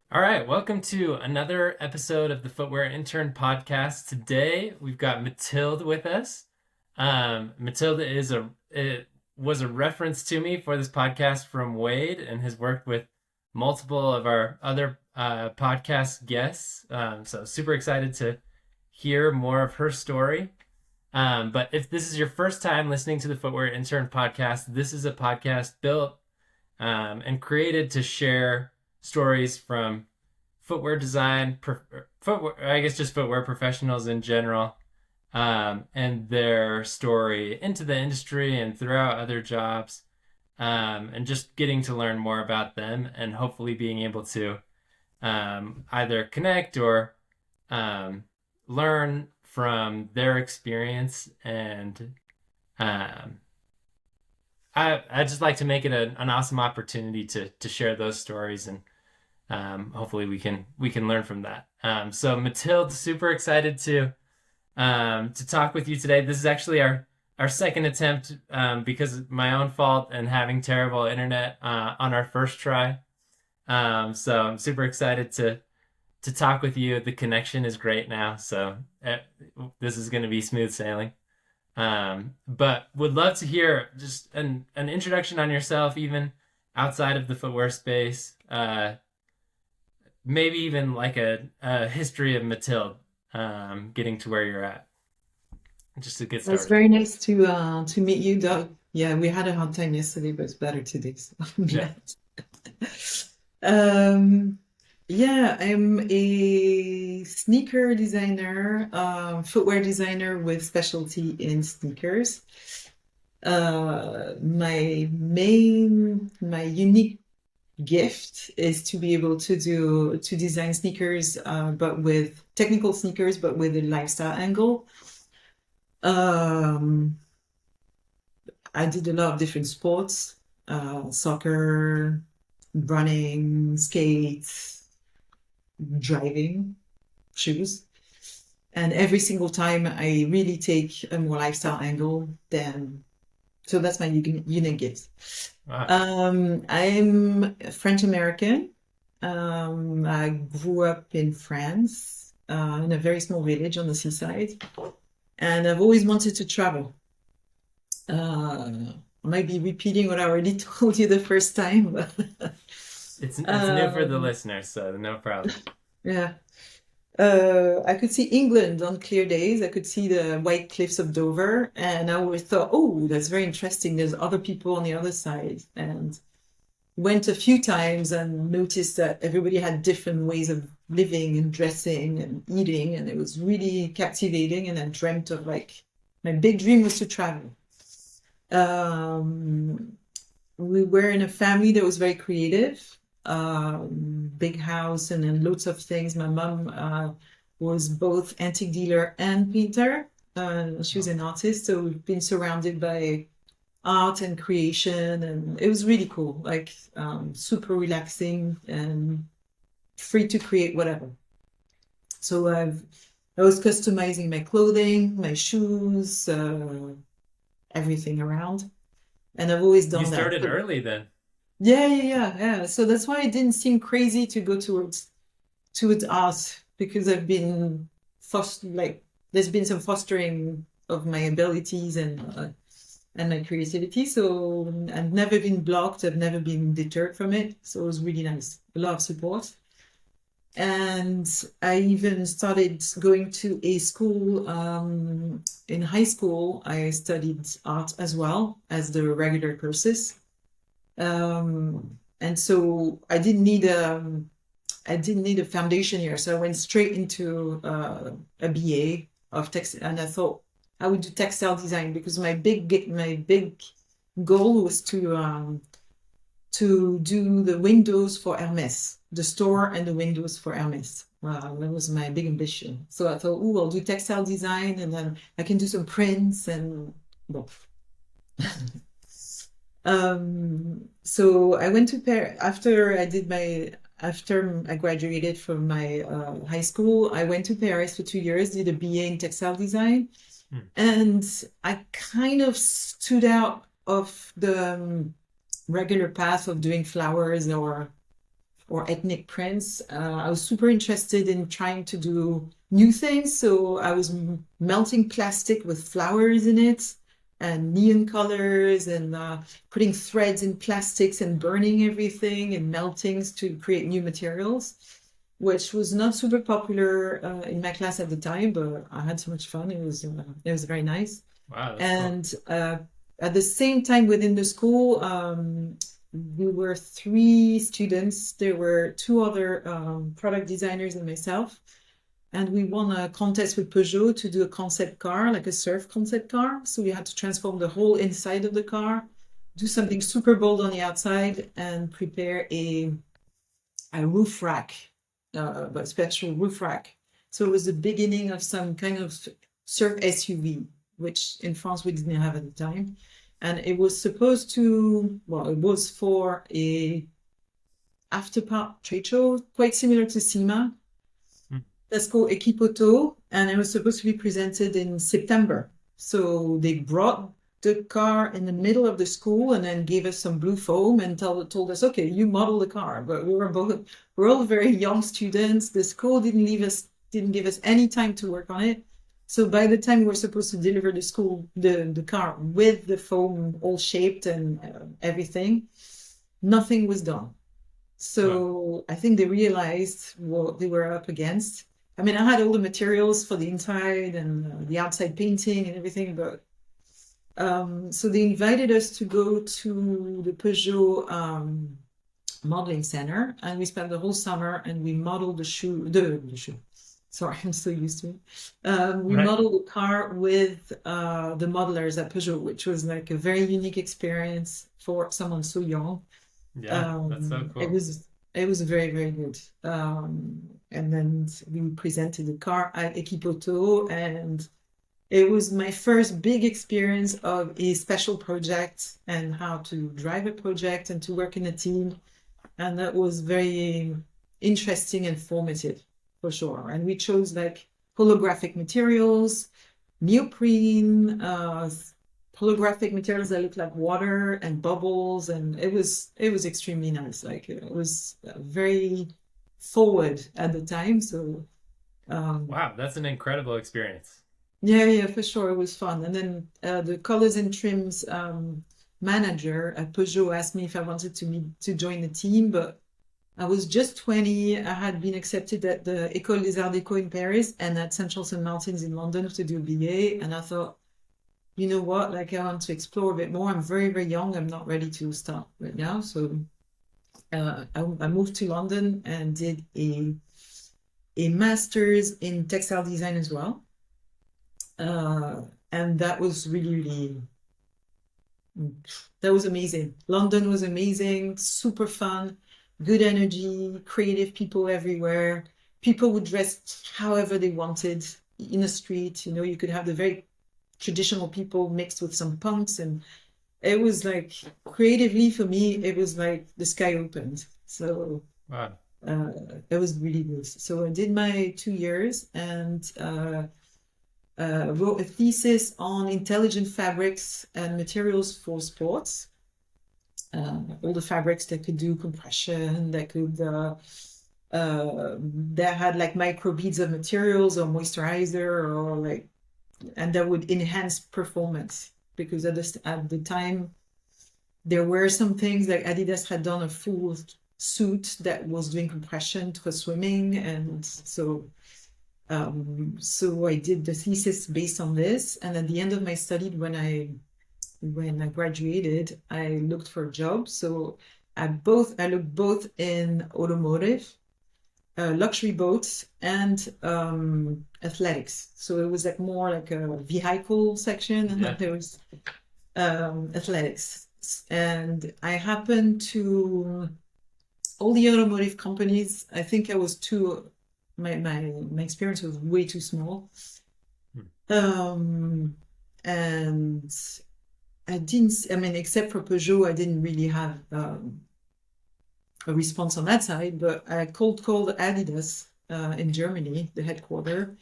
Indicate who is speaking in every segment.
Speaker 1: All right, welcome to another episode of the Footwear Intern podcast. Today we've got Mathilde with us. Mathilde it was a reference to me for this podcast from Wade and has worked with multiple of our other podcast guests. So super excited to hear more of her story. But if this is your first time listening to the Footwear Intern podcast, this is a podcast built and created to share stories from footwear design, footwear, I guess just footwear professionals in general, and their story into the industry and throughout other jobs, and just getting to learn more about them and hopefully being able to either connect or learn from their experience. And um, I just like to make it an awesome opportunity to share those stories, and hopefully we can learn from that. So Mathilde, super excited to talk with you today. This is actually our second attempt, because of my own fault and having terrible internet on our first try. So I'm super excited to talk with you. The connection is great now, so this is going to be smooth sailing. But would love to hear just an introduction on yourself, even outside of the footwear space. Maybe even like a history of Mathilde, getting to where you're at, just to get
Speaker 2: Well, it's
Speaker 1: started.
Speaker 2: very nice to meet you, Doug. Yeah, we had a hard time yesterday, but it's better today. So I'm
Speaker 1: Yeah.
Speaker 2: glad. Um, yeah, I'm a sneaker designer, footwear designer with specialty in sneakers. My unique gift is to be able to design sneakers, but with technical sneakers, but with a lifestyle angle. Um, I did a lot of different sports, soccer, running, skates, driving, shoes. And every single time I really take a more lifestyle angle, then so that's my unique gift.
Speaker 1: Wow.
Speaker 2: I'm French American. I grew up in France, in a very small village on the seaside, and I've always wanted to travel. I might be repeating what I already told you the first time, but
Speaker 1: It's new for the
Speaker 2: um,
Speaker 1: listeners, so no problem.
Speaker 2: yeah. I could see England on clear days. I could see the white cliffs of Dover, and I always thought, oh, that's very interesting. There's other people on the other side, and went a few times and noticed that everybody had different ways of living and dressing and eating, and it was really captivating. And I dreamt of like my big dream was to travel. Um, we were in a family that was very creative, big house and then lots of things. My mom was both antique dealer and painter. She was
Speaker 1: Oh,
Speaker 2: an artist, so we've been surrounded by art and creation, and it was really cool, like super relaxing and free to create whatever. So I was customizing my clothing, my shoes, everything around, and I've always
Speaker 1: you
Speaker 2: done that.
Speaker 1: started early then.
Speaker 2: Yeah. So that's why it didn't seem crazy to go towards art because I've been like there's been some fostering of my abilities and my creativity. So I've never been blocked. I've never been deterred from it. So it was really nice. A lot of support. And I even started going to a school. In high school, I studied art as well as the regular courses. And so I didn't need a foundation year, so I went straight into a BA of text, and I thought I would do textile design because my big goal was to do the windows for Hermes, the store and the windows for Hermes. That was my big ambition. So I thought, oh, I'll do textile design, and then I can do some prints and well. So I went to Paris after I graduated from my high school. I went to Paris for 2 years, did a BA in textile design,
Speaker 1: Hmm.
Speaker 2: and I kind of stood out of the regular path of doing flowers or or ethnic prints. I was super interested in trying to do new things. So I was melting plastic with flowers in it and neon colors and putting threads in plastics and burning everything and meltings to create new materials, which was not super popular in my class at the time, but I had so much fun. It was very nice.
Speaker 1: Wow, that's cool.
Speaker 2: And at the same time within the school, we were three students. There were two other product designers and myself. And we won a contest with Peugeot to do a concept car, like a surf concept car. So we had to transform the whole inside of the car, do something super bold on the outside, and prepare a roof rack, but special roof rack. So it was the beginning of some kind of surf SUV, which in France we didn't have at the time. And it was supposed to, well, it was for a after-part trade show, quite similar to SEMA.
Speaker 1: Hmm.
Speaker 2: That's called Equipoto, and it was supposed to be presented in September. So they brought the car in the middle of the school and then gave us some blue foam and told us, okay, you model the car. But we're all very young students. The school didn't give us any time to work on it. So by the time we were supposed to deliver the car with the foam all shaped and everything, nothing was done.
Speaker 1: Wow.
Speaker 2: So I think they realized what they were up against. I mean, I had all the materials for the inside and the outside painting and everything, but so they invited us to go to the Peugeot modeling center, and we spent the whole summer and we modeled the shoe. Sorry, I'm so used to it. We
Speaker 1: Right.
Speaker 2: modeled the car with the modelers at Peugeot, which was like a very unique experience for someone so young.
Speaker 1: Yeah, that's so
Speaker 2: It
Speaker 1: cool.
Speaker 2: was very, very good. And then we presented the car at Equipoto, and it was my first big experience of a special project and how to drive a project and to work in a team. And that was very interesting and formative for sure. And we chose like holographic materials, neoprene, holographic materials that look like water and bubbles, and it was extremely nice. Like it was very forward at the time. So
Speaker 1: Wow, that's an incredible experience.
Speaker 2: yeah, yeah, for sure, it was fun. And then the colors and trims manager at Peugeot asked me if I wanted to join the team, but I was just 20. I had been accepted at the École des Arts Déco in Paris and at Central St. Martin's in London to do a BA. And I thought, you know what, like I want to explore a bit more. I'm very, very young. I'm not ready to start right now. So I moved to London and did a master's in textile design as well. And that was really, really, that was amazing. London was amazing, super fun, good energy, creative people everywhere. People would dress however they wanted in the street. You know, you could have the very traditional people mixed with some punks, and it was like creatively for me, it was like the sky opened. So
Speaker 1: Wow.
Speaker 2: uh, it was really good. So I did my 2 years and wrote a thesis on intelligent fabrics and materials for sports. All the fabrics that could do compression, that had like micro beads of materials or moisturizer or like, and that would enhance performance because at the time there were some things like Adidas had done a full suit that was doing compression for swimming, and so I did the thesis based on this. And at the end of my study, when I graduated, I looked for a job. So I looked both in automotive, luxury boats, and athletics. So it was like more like a vehicle section, and then
Speaker 1: Yeah.
Speaker 2: there was athletics. And I happened to all the automotive companies. I think I was too. My experience was way too small.
Speaker 1: Hmm.
Speaker 2: And I didn't, I mean, except for Peugeot, I didn't really have a response on that side, but I cold called Adidas in Germany, the headquarter,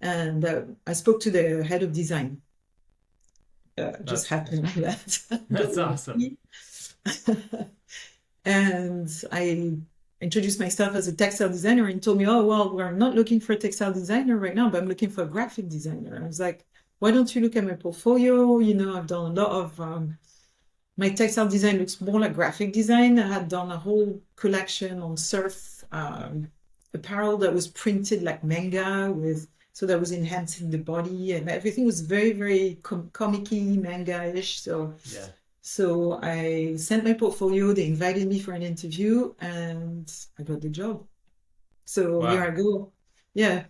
Speaker 2: and I spoke to the head of design. Just
Speaker 1: That's
Speaker 2: happened like that.
Speaker 1: that's
Speaker 2: Don't
Speaker 1: awesome.
Speaker 2: know. And I introduced myself as a textile designer and told me, oh, well, we're not looking for a textile designer right now, but I'm looking for a graphic designer. I was like, why don't you look at my portfolio? I've done a lot of, my textile design looks more like graphic design. I had done a whole collection on surf apparel that was printed like manga so that was enhancing the body and everything was very, very comic-y, manga-ish.
Speaker 1: Yeah.
Speaker 2: So I sent my portfolio, they invited me for an interview, and I got the job. So here
Speaker 1: Wow.
Speaker 2: I go. Yeah,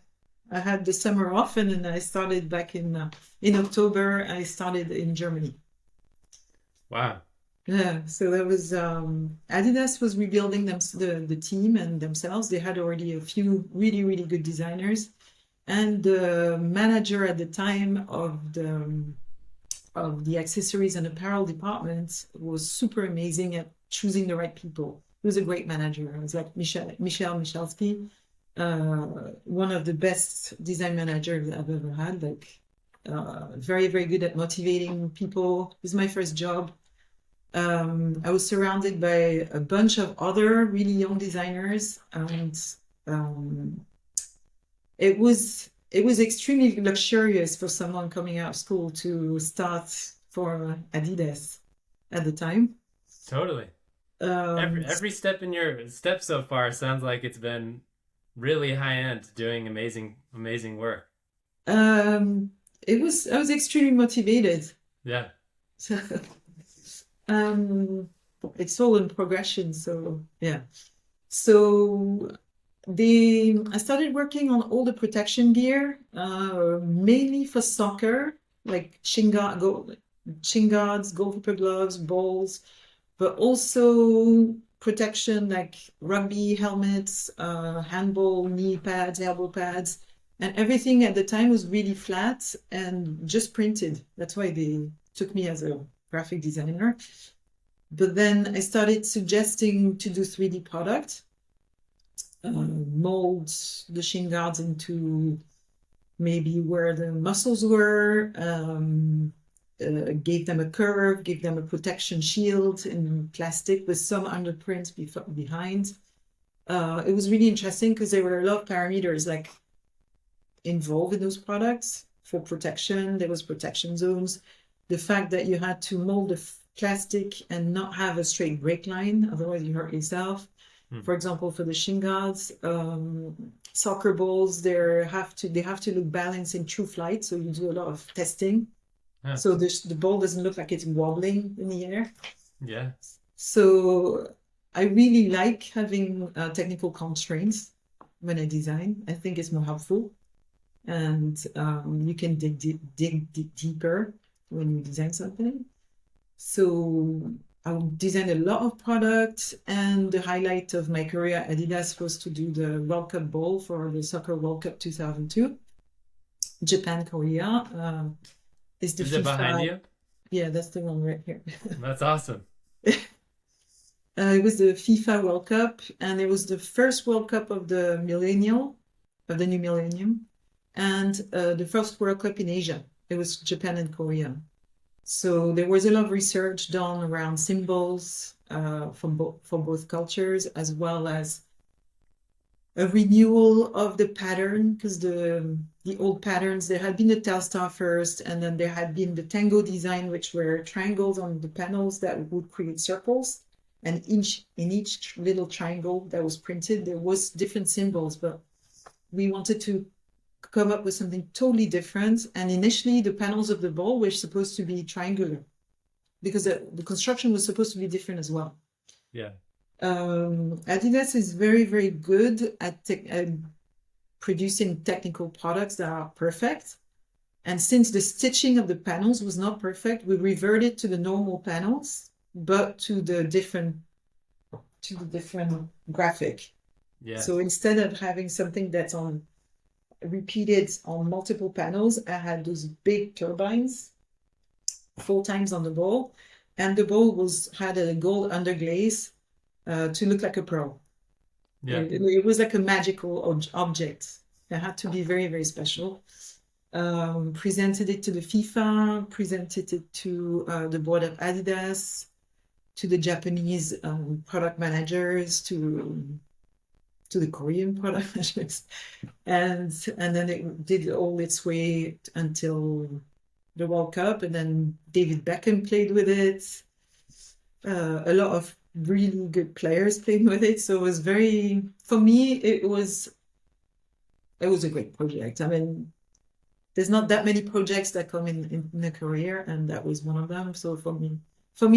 Speaker 2: I had the summer off, and then I started back in October. I started in Germany.
Speaker 1: Wow.
Speaker 2: Yeah, so that was Adidas was rebuilding the team and themselves. They had already a few really, really good designers, and the manager at the time of the accessories and apparel department was super amazing at choosing the right people. He was a great manager. It was like Michel Michalski, one of the best design managers I've ever had. Like, very, very good at motivating people. It was my first job. I was surrounded by a bunch of other really young designers, and um, it was extremely luxurious for someone coming out of school to start for Adidas at the time.
Speaker 1: Totally. Every
Speaker 2: Um,
Speaker 1: every step in your step so far sounds like it's been really high end, doing amazing work.
Speaker 2: um, I was extremely motivated.
Speaker 1: Yeah.
Speaker 2: Um, it's all in progression, so yeah. So I started working on all the protection gear, mainly for soccer, like shin guards, goalkeeper gloves, balls, but also protection like rugby helmets, handball, knee pads, elbow pads, and everything at the time was really flat and just printed. That's why they took me as a graphic designer. But then I started suggesting to do 3D product, mold the shin guards into maybe where the muscles were, gave them a curve, gave them a protection shield in plastic with some underprint behind. It was really interesting because there were a lot of parameters like involved in those products for protection. There was protection zones. The fact that you had to mold the plastic and not have a straight break line, otherwise you hurt yourself.
Speaker 1: Hmm.
Speaker 2: For example, for the shin guards, soccer balls, they have to look balanced in true flight. So you do a lot of testing.
Speaker 1: Huh.
Speaker 2: So the ball doesn't look like it's wobbling in the air.
Speaker 1: Yeah.
Speaker 2: So I really like having technical constraints when I design. I think it's more helpful, and you can dig deeper when you design something. So I designed a lot of products, and the highlight of my career at Adidas was to do the World Cup ball for the Soccer World Cup 2002. Japan, Korea. Is the
Speaker 1: Is it behind
Speaker 2: FIFA.
Speaker 1: you?
Speaker 2: Yeah, that's the one right here.
Speaker 1: That's awesome.
Speaker 2: It was the FIFA World Cup, and it was the first World Cup of the new millennium, and the first World Cup in Asia. It was Japan and Korea. So there was a lot of research done around symbols for both cultures, as well as a renewal of the pattern, because the old patterns, there had been the Telstar first, and then there had been the Tango design, which were triangles on the panels that would create circles. And in each little triangle that was printed, there was different symbols, but we wanted to come up with something totally different. And initially, the panels of the ball were supposed to be triangular because the construction was supposed to be different as well.
Speaker 1: Yeah.
Speaker 2: Adidas is very, very good at producing technical products that are perfect. And since the stitching of the panels was not perfect, we reverted to the normal panels, but to the different graphic.
Speaker 1: Yeah.
Speaker 2: So instead of having something that's repeated on multiple panels, I had those big turbines 4 times on the ball, and the ball had a gold underglaze to look like a pearl.
Speaker 1: Yeah.
Speaker 2: It was like a magical object. It had to be very, very special. Presented it to the FIFA, presented it to the board of Adidas, to the Japanese product managers, to to the Korean product managers, and then it did all its way until the World Cup, and then David Beckham played with it. A lot of really good players played with it, so it was very, for me, it was a great project. I mean, there's not that many projects that come in a career, and that was one of them. So for me,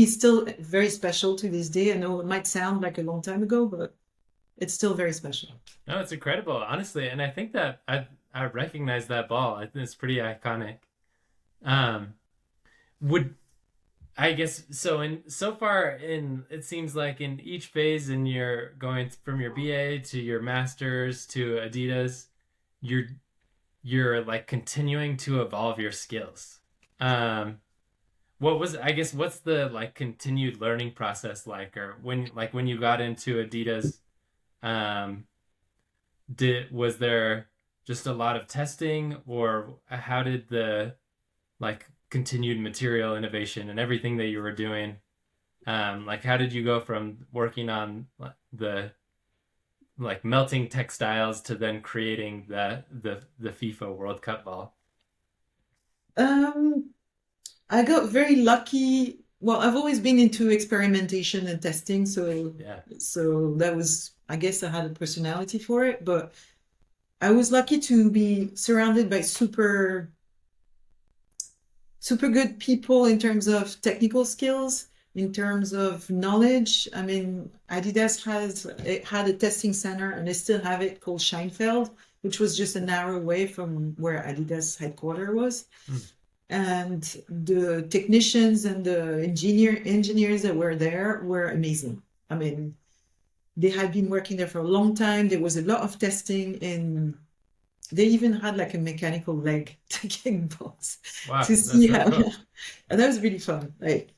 Speaker 2: it's still very special to this day. I know it might sound like a long time ago, but it's still very special.
Speaker 1: No, it's incredible, honestly, and I think that I recognize that ball. I think it's pretty iconic. Um, would I guess so? In so far, in it seems like in each phase, in your going from your BA to your masters to Adidas, you're you're like continuing to evolve your skills. Um, what was I guess what's the like continued learning process like, or when you got into Adidas, um, did was there just a lot of testing, or how did the like continued material innovation and everything that you were doing, like how did you go from working on the like melting textiles to then creating the FIFA World Cup ball?
Speaker 2: Um, I got very lucky. Well, I've always been into experimentation and testing, so
Speaker 1: Yeah.
Speaker 2: so that was, I guess I had a personality for it, but I was lucky to be surrounded by super good people in terms of technical skills, in terms of knowledge. I mean, Adidas had a testing center, and they still have it, called Scheinfeld, which was just an hour away from where Adidas headquarters was.
Speaker 1: Mm.
Speaker 2: And the technicians and the engineers that were there were amazing. I mean, they had been working there for a long time. There was a lot of testing, and they even had like a mechanical leg to kick balls
Speaker 1: Wow,
Speaker 2: to
Speaker 1: that's
Speaker 2: see
Speaker 1: really
Speaker 2: how,
Speaker 1: cool.
Speaker 2: and that was really fun. Like,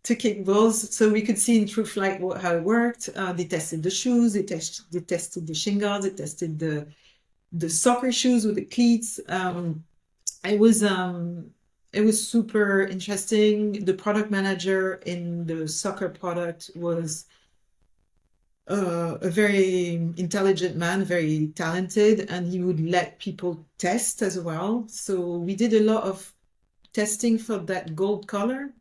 Speaker 2: to kick balls, so we could see in true flight how it worked. They tested the shoes, they tested the shin guards, they tested the soccer shoes with the cleats. It was um, it was super interesting. The product manager in the soccer product was a very intelligent man, very talented, and he would let people test as well. So we did a lot of testing for that gold color.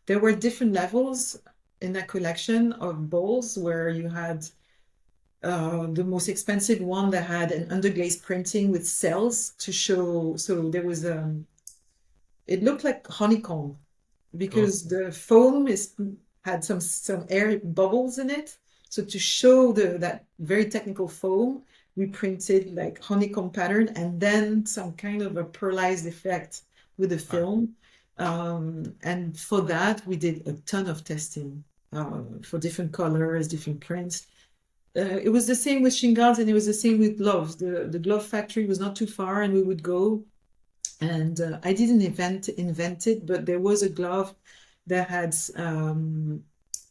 Speaker 2: There were different levels in that collection of balls, where you had the most expensive one that had an underglaze printing with cells to show. So there was it looked like honeycomb,
Speaker 1: Cool.
Speaker 2: because the foam had some air bubbles in it. So to show that very technical foam, we printed like honeycomb pattern, and then some kind of a pearlized effect with the
Speaker 1: Wow.
Speaker 2: film. And for that, we did a ton of testing for different colors, different prints. It was the same with shingles, and it was the same with gloves. The glove factory was not too far, and we would go. And I didn't invent it, but there was a glove that had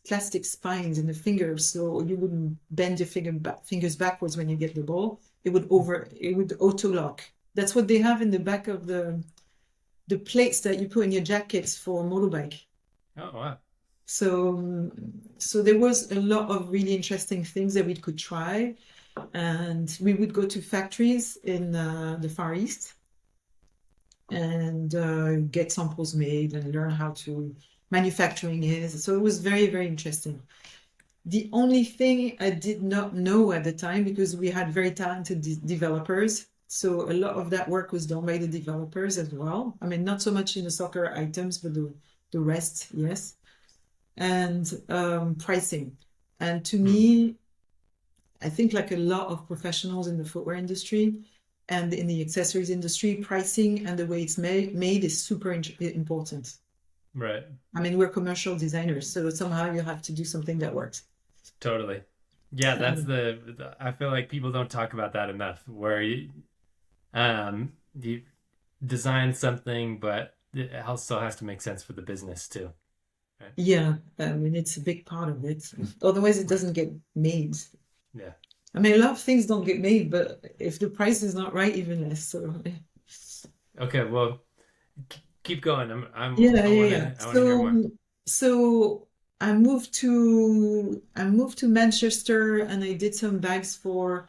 Speaker 2: plastic spines in the fingers, so you wouldn't bend your fingers backwards when you get the ball. It would auto lock. That's what they have in the back of the plates that you put in your jackets for a motorbike.
Speaker 1: Oh wow.
Speaker 2: So there was a lot of really interesting things that we could try, and we would go to factories in the Far East and get samples made and learn how to manufacturing is. So it was very, very interesting. The only thing I did not know at the time, because we had very talented developers, so a lot of that work was done by the developers as well. I mean, not so much in the soccer items, but the rest, yes. And pricing. And to
Speaker 1: Hmm.
Speaker 2: me, I think like a lot of professionals in the footwear industry and in the accessories industry, pricing and the way it's made is super important.
Speaker 1: Right.
Speaker 2: I mean, we're commercial designers, so somehow you have to do something that works.
Speaker 1: Totally. Yeah, that's
Speaker 2: Um,
Speaker 1: I feel like people don't talk about that enough, where you design something, but it also has to make sense for the business too. Right.
Speaker 2: yeah, I mean, it's a big part of it. Otherwise, it
Speaker 1: Right.
Speaker 2: doesn't get made.
Speaker 1: Yeah.
Speaker 2: I mean, a lot of things don't get made, but if the price is not right, even less. So,
Speaker 1: Okay, well, keep going.
Speaker 2: yeah, yeah, yeah.
Speaker 1: I want to hear more.
Speaker 2: So I moved to Manchester and I did some bags for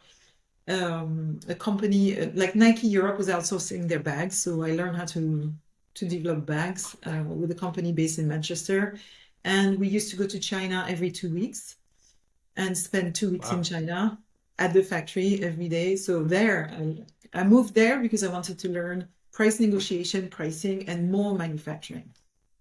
Speaker 2: a company like Nike Europe was outsourcing their bags, so I learned how to develop bags with a company based in Manchester, and we used to go to China every 2 weeks and spend 2 weeks in
Speaker 1: Wow.
Speaker 2: China at the factory every day. So there, I moved there because I wanted to learn price negotiation, pricing, and more manufacturing.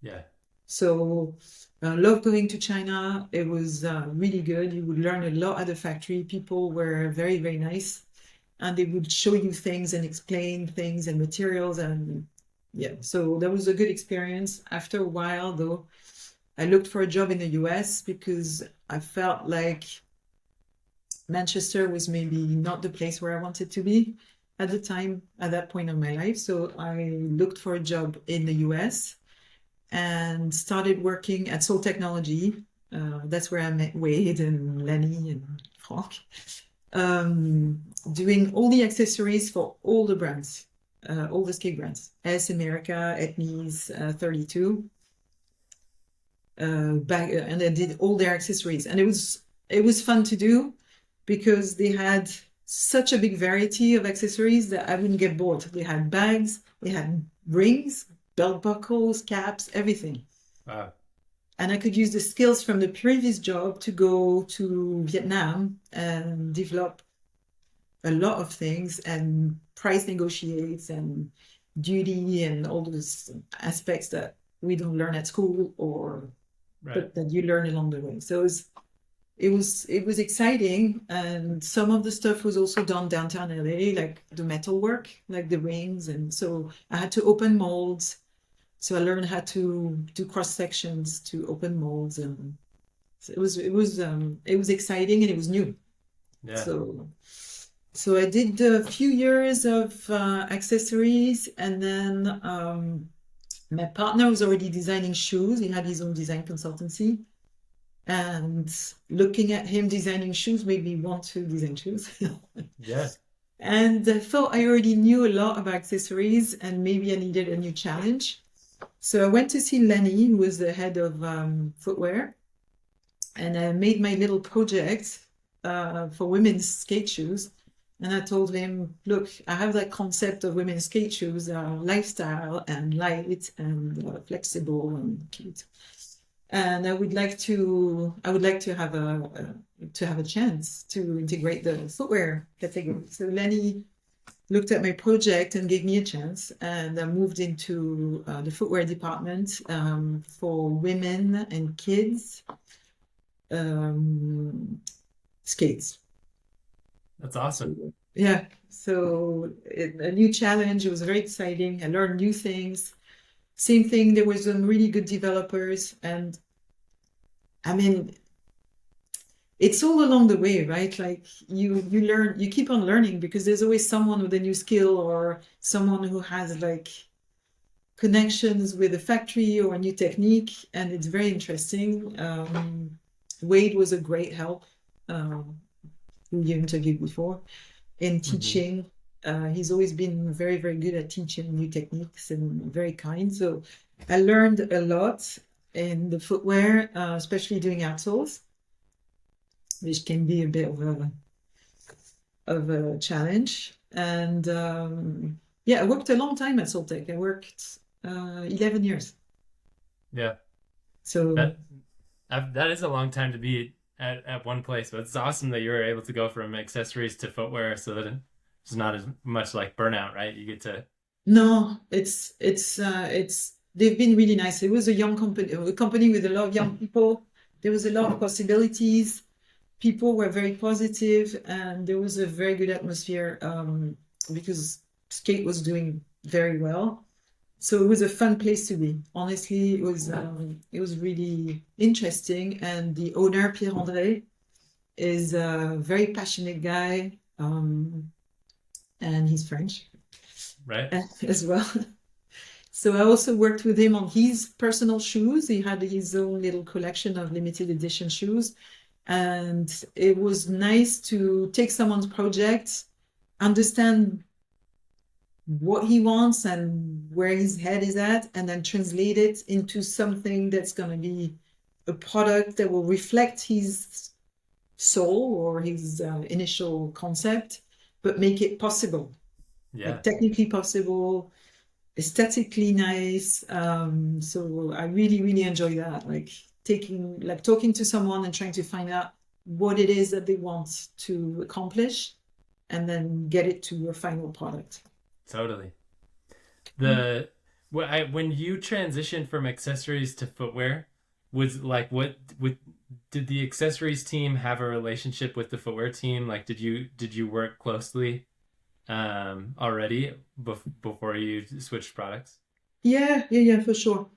Speaker 1: Yeah.
Speaker 2: So I love going to China. It was really good. You would learn a lot at the factory. People were very, very nice, and they would show you things and explain things and materials. And yeah, so that was a good experience. After a while, though, I looked for a job in the US because I felt like Manchester was maybe not the place where I wanted to be at the time, at that point of my life. So I looked for a job in the US and started working at Soul Technology. That's where I met Wade and Lenny and Frank, doing all the accessories for all the brands, all the skate brands, S America, Etnies, 32. Back and I did all their accessories, and it was fun to do because they had such a big variety of accessories that I wouldn't get bored. They had bags, they had rings, belt buckles, caps, everything.
Speaker 1: Wow.
Speaker 2: And I could use the skills from the previous job to go to Vietnam and develop a lot of things and price negotiates and duty and all those aspects that we don't learn at school or
Speaker 1: Right.
Speaker 2: but that you learn along the way. So it was exciting, and some of the stuff was also done downtown LA, like the metal work, like the rings, and so I had to open molds. So I learned how to do cross sections to open molds, and so it was exciting and it was new.
Speaker 1: Yeah.
Speaker 2: So I did a few years of accessories, and then my partner was already designing shoes. He had his own design consultancy. And looking at him designing shoes made me want to design shoes.
Speaker 1: Yeah.
Speaker 2: And I thought I already knew a lot about accessories and maybe I needed a new challenge. So I went to see Lenny, who was the head of footwear, and I made my little project for women's skate shoes. And I told him, look, I have that concept of women's skate shoes, lifestyle and light and flexible and cute. And I would like to have a chance to integrate the footwear category. So Lenny looked at my project and gave me a chance, and I moved into the footwear department for women and kids um, skates.
Speaker 1: That's awesome.
Speaker 2: So, yeah, so a new challenge. It was very exciting. I learned new things. Same thing, there were some really good developers, and I mean, it's all along the way, right? Like you learn, you keep on learning because there's always someone with a new skill or someone who has like connections with a factory or a new technique, and it's very interesting. Wade was a great help, who you interviewed before, in
Speaker 1: Hmm.
Speaker 2: teaching. He's always been very, very good at teaching new techniques and very kind. So I learned a lot in the footwear, especially doing outsoles, which can be a bit of a challenge. And yeah, I worked a long time at Soltec. I worked 11 years.
Speaker 1: Yeah.
Speaker 2: So
Speaker 1: That that is a long time to be at one place, but it's awesome that you were able to go from accessories to footwear so that it's not as much like burnout, right? You get to,
Speaker 2: no, it's they've been really nice. It was a company with a lot of young people. There was a lot of possibilities. People were very positive, and there was a very good atmosphere because skate was doing very well. So it was a fun place to be. Honestly, it was really interesting. And the owner, Pierre-André, is a very passionate guy, and he's French
Speaker 1: right?
Speaker 2: as well. So I also worked with him on his personal shoes. He had his own little collection of limited edition shoes. And it was nice to take someone's project, understand what he wants and where his head is at, and then translate it into something that's going to be a product that will reflect his soul or his initial concept, but make it possible,
Speaker 1: Yeah.
Speaker 2: like technically possible, aesthetically nice. So I really, really enjoy that. Like talking to someone and trying to find out what it is that they want to accomplish and then get it to a final product.
Speaker 1: Totally.
Speaker 2: Mm.
Speaker 1: The when you transitioned from accessories to footwear, was like what did the accessories team have a relationship with the footwear team? Like did you work closely already before you switched products?
Speaker 2: Yeah, for sure.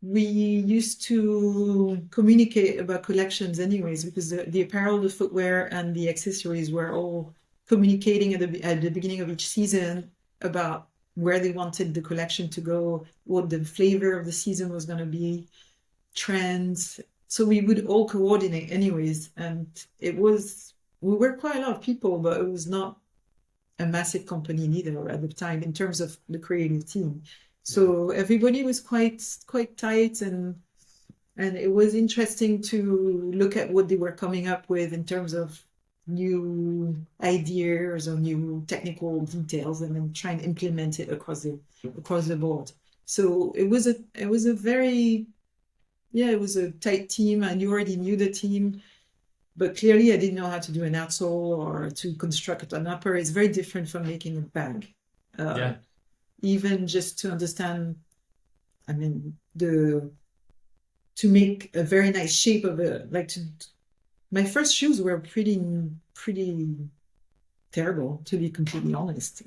Speaker 2: We used to communicate about collections anyways, because the apparel, the footwear, and the accessories were all communicating at the beginning of each season about where they wanted the collection to go, what the flavor of the season was going to be, trends. So we would all coordinate anyways, and we were quite a lot of people, but it was not a massive company neither at the time in terms of the creative team.
Speaker 1: Yeah.
Speaker 2: So everybody was quite tight, and it was interesting to look at what they were coming up with in terms of new ideas or new technical details, and then try and implement it across the board. So it was a very, yeah, it was a tight team, and you already knew the team, but clearly I didn't know how to do an outsole or to construct an upper. It's very different from making a bag. Uh,
Speaker 1: Yeah.
Speaker 2: Even just to understand, I mean, the to make a very nice shape of it. My first shoes were pretty terrible, to be completely honest.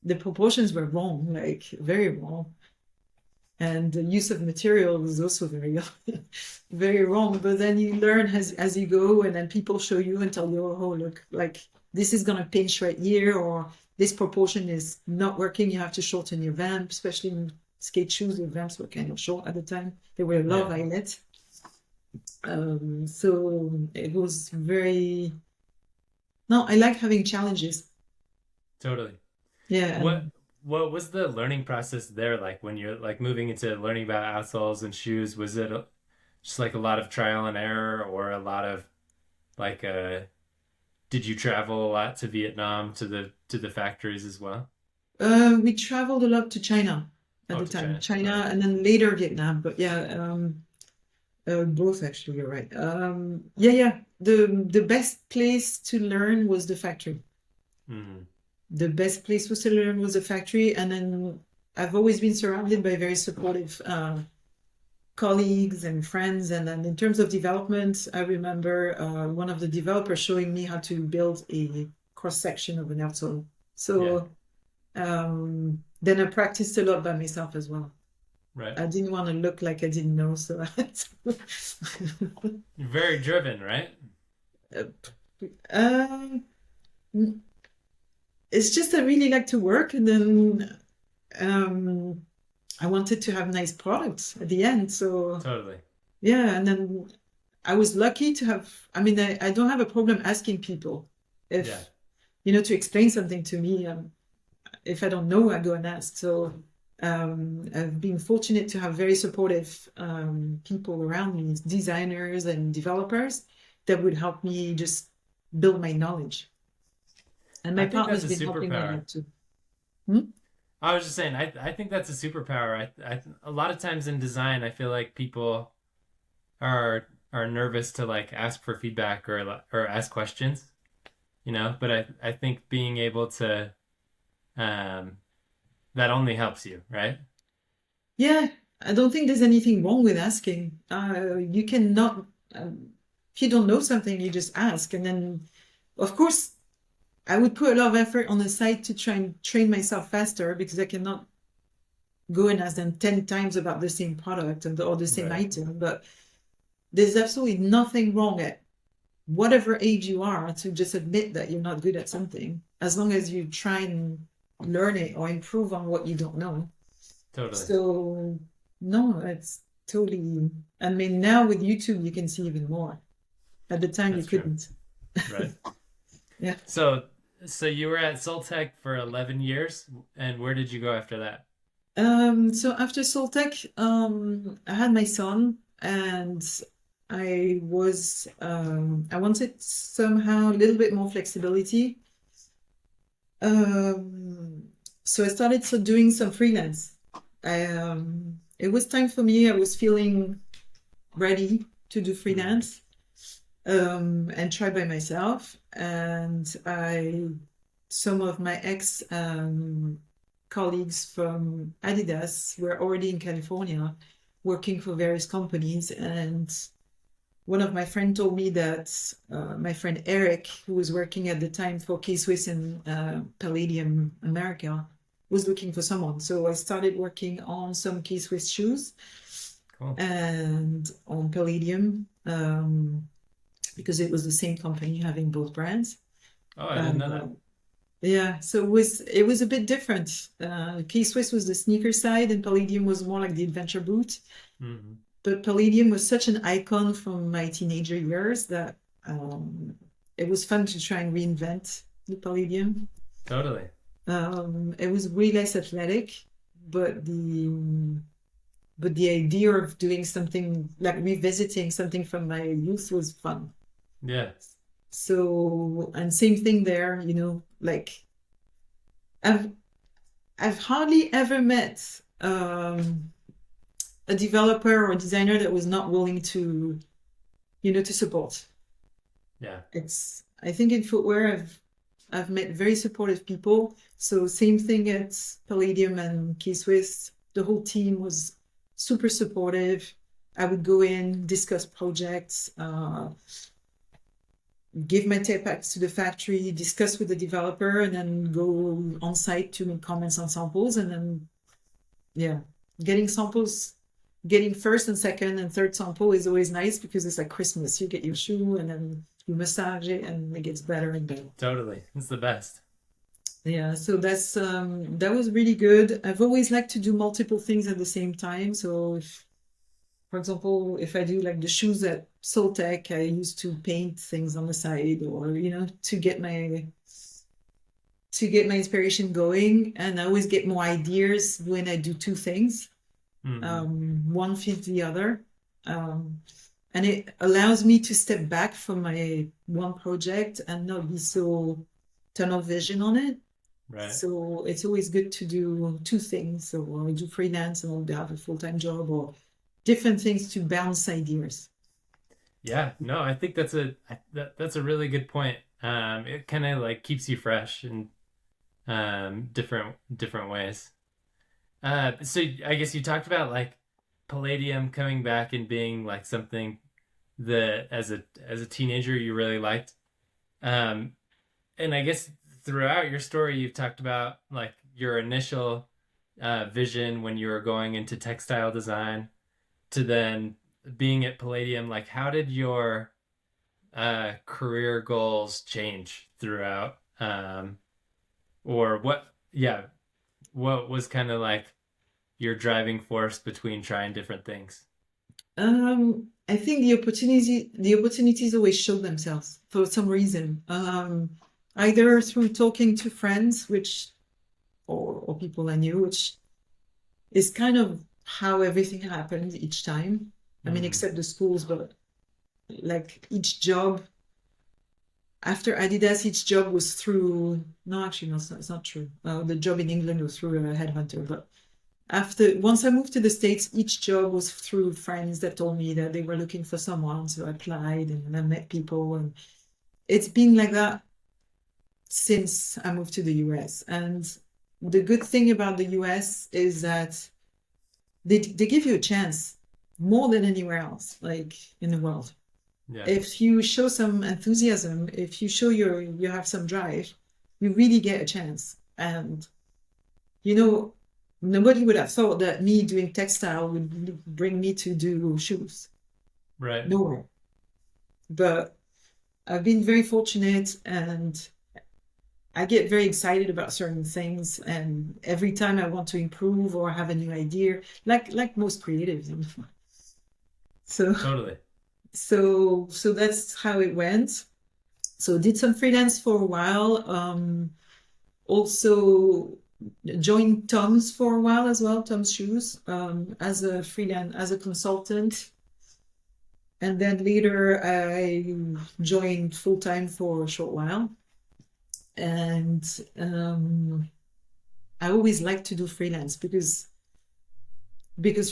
Speaker 2: The proportions were wrong, like very wrong, and the use of material was also very very wrong. But then you learn as you go, and then people show you and tell you, oh, look, like this is gonna pinch right here, or this proportion is not working. You have to shorten your vamp, especially in skate shoes. The vamps were kind of short at the time. They were a lot
Speaker 1: Yeah.
Speaker 2: of eyelet. So it was very. No, I like having challenges.
Speaker 1: Totally.
Speaker 2: Yeah,
Speaker 1: What
Speaker 2: and
Speaker 1: what was the learning process there like when you're like moving into learning about outsoles and shoes? Was it just like a lot of trial and error or a lot of like did you travel a lot to Vietnam to the factories as well?
Speaker 2: we traveled a lot to China at
Speaker 1: Oh,
Speaker 2: the
Speaker 1: to
Speaker 2: time.
Speaker 1: China.
Speaker 2: China
Speaker 1: Okay.
Speaker 2: and then later Vietnam. But yeah, both actually, you're right. Yeah. The best place to learn was the factory.
Speaker 1: Mm.
Speaker 2: The best place was to learn was the factory, and then I've always been surrounded by very supportive colleagues and friends. And then in terms of development, I remember one of the developers showing me how to build a cross section of an outsole.
Speaker 1: Yeah.
Speaker 2: So then I practiced a lot by myself as well.
Speaker 1: Right.
Speaker 2: I didn't want to look like I didn't know, so I had to.
Speaker 1: You're very driven, right?
Speaker 2: um, it's just I really like to work, and then um, I wanted to have nice products at the end. So
Speaker 1: Totally.
Speaker 2: yeah, and then I was lucky to have. I mean, I don't have a problem asking people
Speaker 1: Yeah.
Speaker 2: if to explain something to me. If I don't know, I go and ask. So I've been fortunate to have very supportive people around me, designers and developers that would help me just build my knowledge. And my
Speaker 1: I think that's
Speaker 2: partner's
Speaker 1: a
Speaker 2: been helping me a
Speaker 1: superpower.
Speaker 2: lot too. Hmm?
Speaker 1: I was just saying, I think that's a superpower. A lot of times in design, I feel like people are nervous to like ask for feedback or ask questions, But I think being able to, um, that only helps you, right?
Speaker 2: Yeah, I don't think there's anything wrong with asking. You cannot, if you don't know something, you just ask. And then, of course, I would put a lot of effort on the side to try and train myself faster, because I cannot go and ask them 10 times about the same product or the same
Speaker 1: Right.
Speaker 2: item. But there's absolutely nothing wrong at whatever age you are to just admit that you're not good at something, as long as you try and learn it or improve on what you don't know.
Speaker 1: Totally.
Speaker 2: So, no, it's totally. I mean, now with YouTube, you can see even more. At the time, you
Speaker 1: That's true.
Speaker 2: couldn't.
Speaker 1: Right.
Speaker 2: Yeah.
Speaker 1: So, so you were at Soltech for 11 years, and where did you go after that?
Speaker 2: So after Soltech, I had my son, and I wanted somehow a little bit more flexibility. Um, so I started doing some freelance. It was time for me. I was feeling ready to do
Speaker 1: Mm-hmm.
Speaker 2: freelance, and try by myself. And some of my ex colleagues from Adidas were already in California working for various companies. And one of my friends told me that my friend Eric, who was working at the time for K-Swiss and Palladium America, was looking for someone. So I started working on some K-Swiss shoes
Speaker 1: Cool.
Speaker 2: and on Palladium, because it was the same company having both brands.
Speaker 1: Oh, I didn't know
Speaker 2: Uh,
Speaker 1: that.
Speaker 2: yeah, so it was a bit different. K-Swiss was the sneaker side, and Palladium was more like the adventure boot.
Speaker 1: Mm-hmm.
Speaker 2: But Palladium was such an icon from my teenager years that um, it was fun to try and reinvent the Palladium.
Speaker 1: Totally.
Speaker 2: It was way less athletic, but the idea of doing something like revisiting something from my youth was fun.
Speaker 1: Yeah.
Speaker 2: So, and same thing there, like I've I've hardly ever met a developer or a designer that was not willing to support.
Speaker 1: Yeah.
Speaker 2: I think in footwear I've met very supportive people. So same thing at Palladium and K-Swiss. The whole team was super supportive. I would go in, discuss projects, give my tech packs to the factory, discuss with the developer, and then go on site to make comments on samples. And then, yeah, getting samples, getting first and second and third sample is always nice because it's like Christmas. You get your shoe and then you massage it and it gets better and better.
Speaker 1: Totally. It's the best.
Speaker 2: Yeah, so that was really good. I've always liked to do multiple things at the same time. So if, for example, if I do like the shoes at Soltech, I used to paint things on the side or, to get my inspiration going. And I always get more ideas when I do two things.
Speaker 1: Mm-hmm.
Speaker 2: One feeds the other. Um, and it allows me to step back from my one project and not be so tunnel vision on it.
Speaker 1: Right.
Speaker 2: So it's always good to do two things. So when we do freelance and we have a full-time job or different things to bounce ideas.
Speaker 1: Yeah. No, I think that's a really good point. It kind of like keeps you fresh in different ways. So I guess you talked about like Palladium coming back and being like something that as a teenager you really liked. Um, and I guess throughout your story you've talked about like your initial vision when you were going into textile design to then being at Palladium. Like, how did your career goals change throughout? Or what? Yeah, what was kind of like your driving force between trying different things?
Speaker 2: I think the opportunities always show themselves for some reason. Either through talking to friends, or people I knew, which is kind of how everything happened each time. I mean,
Speaker 1: Mm-hmm.
Speaker 2: except the schools, but like each job after Adidas, each job was through. No, actually, no, it's not true. The job in England was through a headhunter, but once I moved to the States, each job was through friends that told me that they were looking for someone. So I applied and I met people. And it's been like that since I moved to the US. And the good thing about the US is that they give you a chance more than anywhere else, like in the world.
Speaker 1: Yeah.
Speaker 2: If you show some enthusiasm, if you show you have some drive, you really get a chance. And you know, nobody would have thought that me doing textile would bring me to do shoes.
Speaker 1: Right.
Speaker 2: Nowhere. But I've been very fortunate and I get very excited about certain things. And every time I want to improve or have a new idea, like most creatives. So
Speaker 1: Totally.
Speaker 2: so that's how it went. So did some freelance for a while. Also joined Tom's for a while as well, Tom's Shoes, as a freelance, as a consultant. And then later I joined full time for a short while. And I always like to do freelance because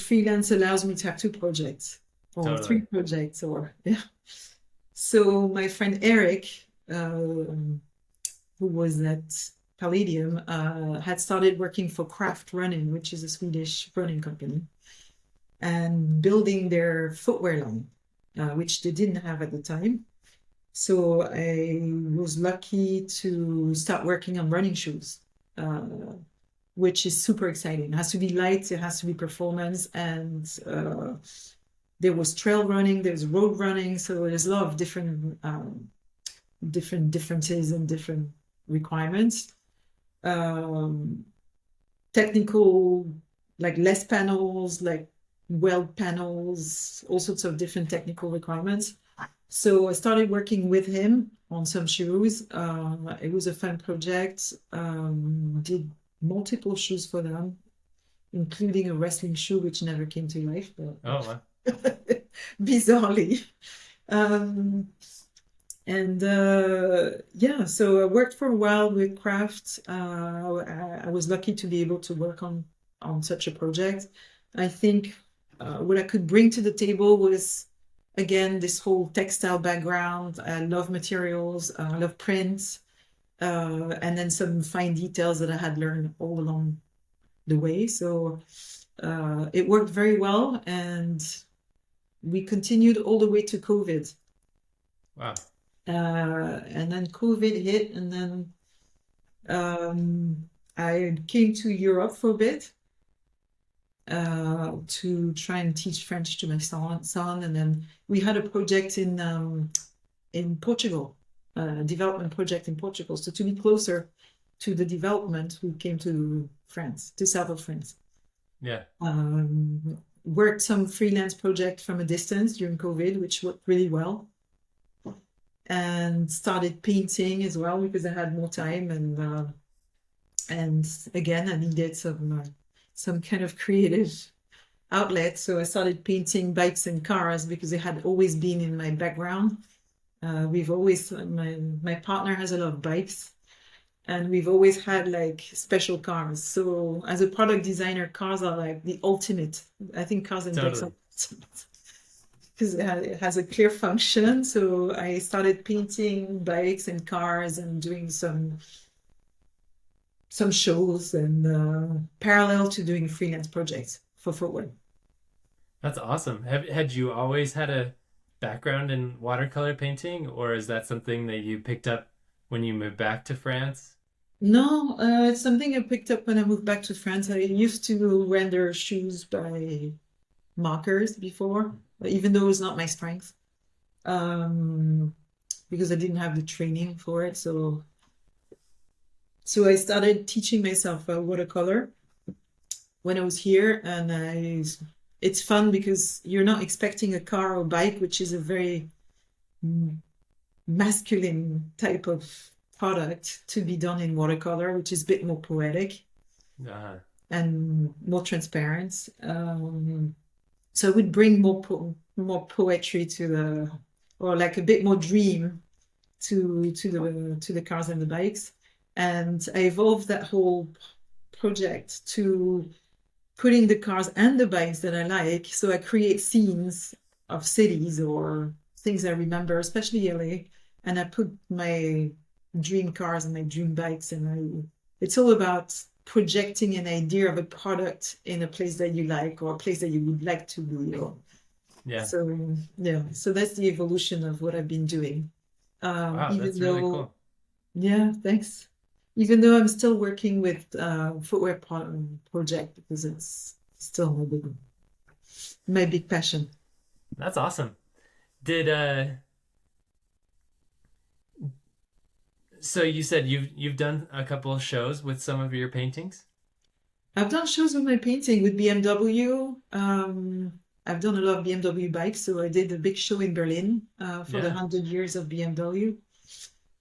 Speaker 2: freelance allows me to have two projects or three
Speaker 1: Totally.
Speaker 2: projects or yeah. So my friend Eric, who was at Palladium, had started working for Craft Running, which is a Swedish running company, and building their footwear line, which they didn't have at the time. So I was lucky to start working on running shoes, which is super exciting. It has to be light, it has to be performance, and there was trail running, there's road running, so there's a lot of different differences and different requirements. Um, Technical, like less panels, like weld panels, all sorts of different technical requirements. So I started working with him on some shoes. It was a fun project. Did multiple shoes for them, including a wrestling shoe, which never came to life,
Speaker 1: Oh, wow.
Speaker 2: but bizarrely. Um, and yeah, so I worked for a while with Craft. I was lucky to be able to work on such a project. I think what I could bring to the table was, again, this whole textile background. I love materials, I love prints, and then some fine details that I had learned all along the way. So it worked very well, and we continued all the way to COVID.
Speaker 1: Wow.
Speaker 2: And then COVID hit, and then I came to Europe for a bit to try and teach French to my son. And then we had a project in Portugal, a development project in Portugal. So to be closer to the development, we came to France, to south of France.
Speaker 1: Yeah.
Speaker 2: Worked some freelance project from a distance during COVID, which worked really well. And started painting as well because I had more time, and again I needed some kind of creative outlet. So I started painting bikes and cars because it had always been in my background. We've always my partner has a lot of bikes, and we've always had like special cars. So as a product designer, cars are like the ultimate. I think cars and bikes are
Speaker 1: Totally.
Speaker 2: because it has a clear function. So I started painting bikes and cars and doing some shows and parallel to doing freelance projects for footwear.
Speaker 1: That's awesome. Had you always had a background in watercolor painting, or is that something that you picked up when you moved back to France?
Speaker 2: No, it's something I picked up when I moved back to France. I used to render shoes by markers before, even though it's not my strength, um, because I didn't have the training for it. So I started teaching myself watercolor when I was here, and it's fun because you're not expecting a car or bike, which is a very masculine type of product, to be done in watercolor, which is a bit more poetic
Speaker 1: Uh,
Speaker 2: and more transparent. So it would bring more poetry to or like a bit more dream to the cars and the bikes. And I evolved that whole project to putting the cars and the bikes that I like. So I create scenes of cities or things I remember, especially LA, and I put my dream cars and my dream bikes, and it's all about projecting an idea of a product in a place that you like or a place that you would like to be.
Speaker 1: yeah.
Speaker 2: So yeah, so that's the evolution of what I've been doing.
Speaker 1: Wow,
Speaker 2: Even
Speaker 1: that's really
Speaker 2: though,
Speaker 1: cool.
Speaker 2: yeah, thanks. Even though I'm still working with footwear project because it's still my big passion.
Speaker 1: That's awesome. Did so you said you've done a couple of shows with some of your paintings?
Speaker 2: I've done shows with my painting with BMW. I've done a lot of BMW bikes, so I did a big show in Berlin for the
Speaker 1: Yeah.
Speaker 2: 100 years of BMW.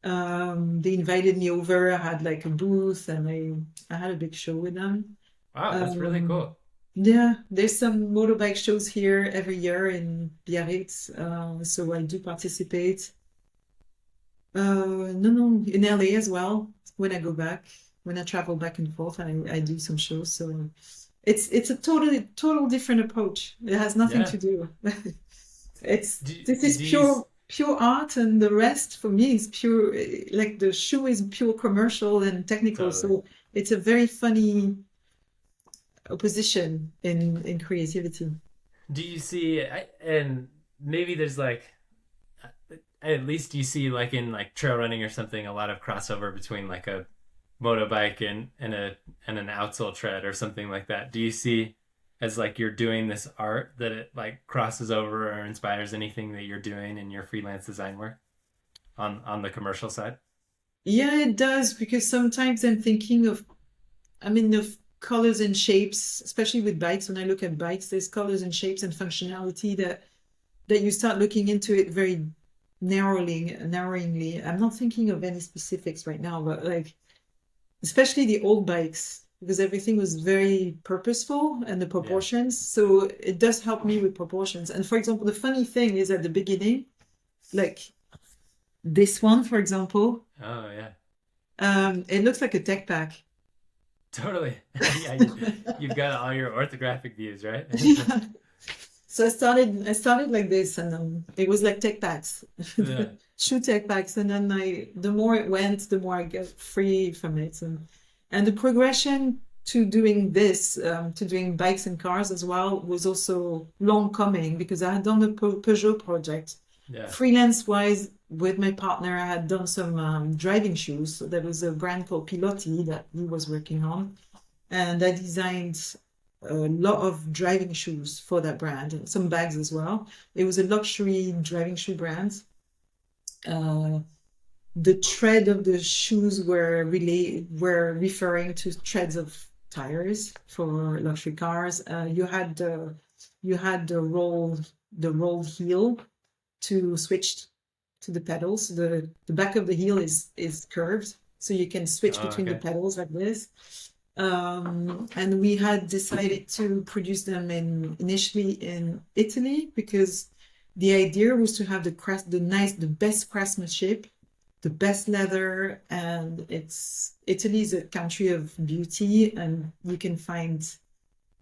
Speaker 2: They invited me over. I had like a booth, and I had a big show with them.
Speaker 1: Wow, that's really
Speaker 2: Um,
Speaker 1: cool.
Speaker 2: yeah, there's some motorbike shows here every year in Biarritz, so I do participate. No, in LA as well. When I go back, when I travel back and forth, I do some shows. So it's a total different approach. It has nothing
Speaker 1: Yeah.
Speaker 2: to do. It's
Speaker 1: Do
Speaker 2: this is
Speaker 1: do you s-
Speaker 2: pure art, and the rest for me is pure. Like the shoe is pure commercial and technical.
Speaker 1: totally.
Speaker 2: So it's a very funny opposition in creativity.
Speaker 1: Do you see and maybe there's like at least you see like in like trail running or something a lot of crossover between like a motorbike and an outsole tread or something like that. Do you see as like you're doing this art that it like crosses over or inspires anything that you're doing in your freelance design work on the commercial side?
Speaker 2: Yeah, it does because sometimes I'm thinking of I mean, of colors and shapes, especially with bikes. When I look at bikes, there's colors and shapes and functionality that you start looking into it very narrowingly. I'm not thinking of any specifics right now, but like especially the old bikes, because everything was very purposeful and the
Speaker 1: Yeah.
Speaker 2: proportions. So it does help me with proportions. And for example, the funny thing is at the beginning, like this one, for example,
Speaker 1: Oh yeah.
Speaker 2: it looks like a tech pack.
Speaker 1: Totally. Yeah, you've got all your orthographic views, right?
Speaker 2: Yeah. So I started like this, and it was like tech packs,
Speaker 1: Yeah.
Speaker 2: shoe tech packs, and then the more it went, the more I get free from it, and the progression to doing this, to doing bikes and cars as well, was also long coming because I had done the Peugeot project,
Speaker 1: Yeah.
Speaker 2: freelance wise with my partner. I had done some driving shoes. So there was a brand called Piloti that he was working on, and I designed a lot of driving shoes for that brand and some bags as well. It was a luxury driving shoe brand. Uh, the tread of the shoes were referring to treads of tires for luxury cars. You had the rolled heel to switch to the pedals. The back of the heel is curved, so you can switch
Speaker 1: Oh,
Speaker 2: between the
Speaker 1: okay.
Speaker 2: pedals like this. And we had decided to produce them initially in Italy because the idea was to have the best craftsmanship, the best leather, and it's Italy is a country of beauty, and you can find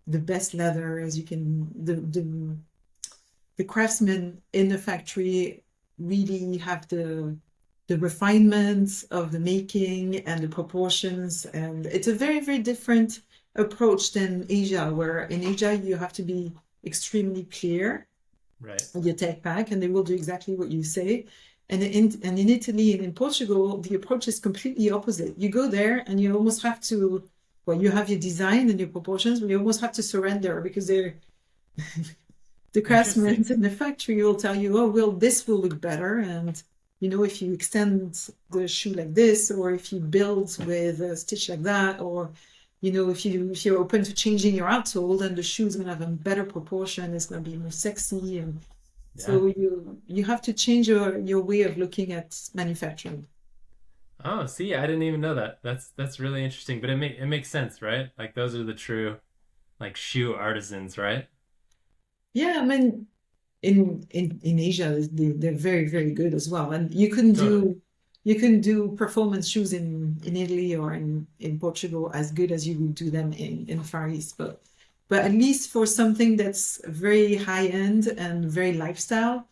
Speaker 2: the best leather as you can the craftsmen in the factory really have the refinements of the making and the proportions, and it's a very different approach than Asia, where in Asia you have to be extremely clear
Speaker 1: Right.
Speaker 2: with your tech pack and they will do exactly what you say. And in Italy and in Portugal the approach is completely opposite. You go there and you almost have to, well, you have your design and your proportions, but you almost have to surrender because the craftsmen
Speaker 1: Interesting.
Speaker 2: in the factory will tell you, oh, well, this will look better. And, if you extend the shoe like this, or if you build with a stitch like that, or, if you're open to changing your outsole, then the shoe is going to have a better proportion. It's going to be more sexy. And
Speaker 1: Yeah.
Speaker 2: so you have to change your way of looking at manufacturing.
Speaker 1: Oh, see, I didn't even know that. That's really interesting, but it makes sense, right? Like those are the true like shoe artisans, right?
Speaker 2: Yeah, I mean, in Asia they're very good as well, and
Speaker 1: Totally.
Speaker 2: you can do performance shoes in Italy or in Portugal as good as you would do them in Far East, but at least for something that's very high end and very lifestyle,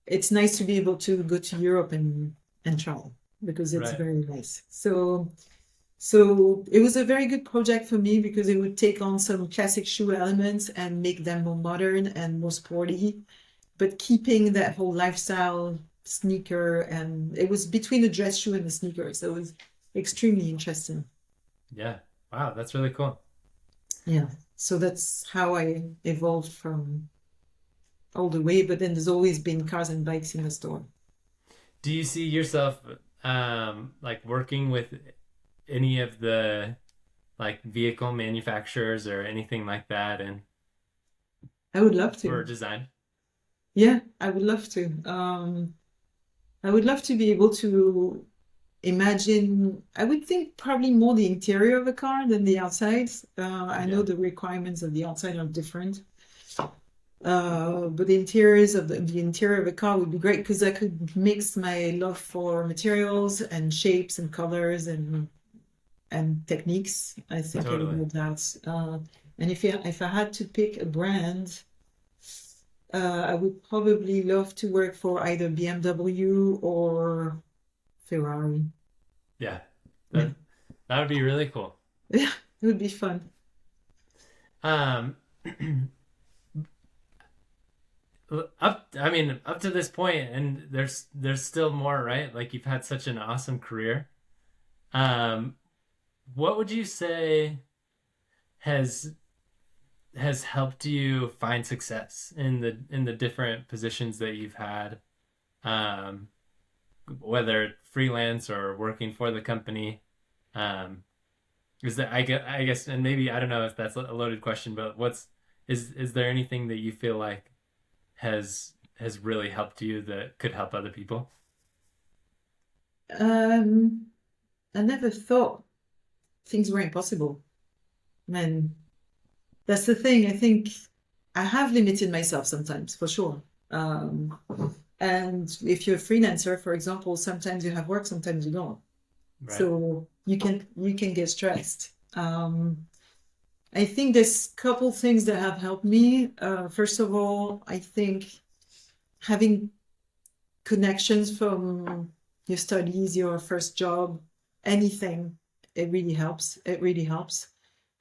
Speaker 2: it's nice to be able to go to Europe and travel because it's
Speaker 1: Right.
Speaker 2: very nice. So it was a very good project for me because it would take on some classic shoe elements and make them more modern and more sporty, but keeping that whole lifestyle sneaker. And it was between the dress shoe and the sneaker. So it was extremely interesting.
Speaker 1: Yeah. Wow, that's really cool.
Speaker 2: Yeah. So that's how I evolved from all the way. But then there's always been cars and bikes in the store.
Speaker 1: Do you see yourself like working with any of the like vehicle manufacturers or anything like that and
Speaker 2: I would love
Speaker 1: for
Speaker 2: to.
Speaker 1: design?
Speaker 2: Yeah, I would love to. I would love to be able to imagine, I would think probably more the interior of a car than the outside. I know
Speaker 1: Yeah,
Speaker 2: the requirements of the outside are different. But the interiors of the interior of a car would be great because I could mix my love for materials and shapes and colors and techniques. I think I would
Speaker 1: totally.
Speaker 2: love that. And if I had to pick a brand, I would probably love to work for either BMW or Ferrari.
Speaker 1: Yeah,
Speaker 2: Yeah,
Speaker 1: that that would be really cool.
Speaker 2: yeah, it would be fun.
Speaker 1: Um, I mean, up to this point, and there's still more, right? Like you've had such an awesome career. Um, what would you say has has helped you find success in the different positions that you've had, um, whether freelance or working for the company? Um, is that I guess, and maybe I don't know if that's a loaded question, but is there anything that you feel like has really helped you that could help other people?
Speaker 2: Um, I never thought things were impossible. Man, that's the thing. I think I have limited myself sometimes, for sure. Um, and if you're a freelancer, for example, sometimes you have work, sometimes you don't.
Speaker 1: Right.
Speaker 2: So you can get stressed. I think there's a couple things that have helped me. First of all, I think having connections from your studies, your first job, anything, it really helps. It really helps.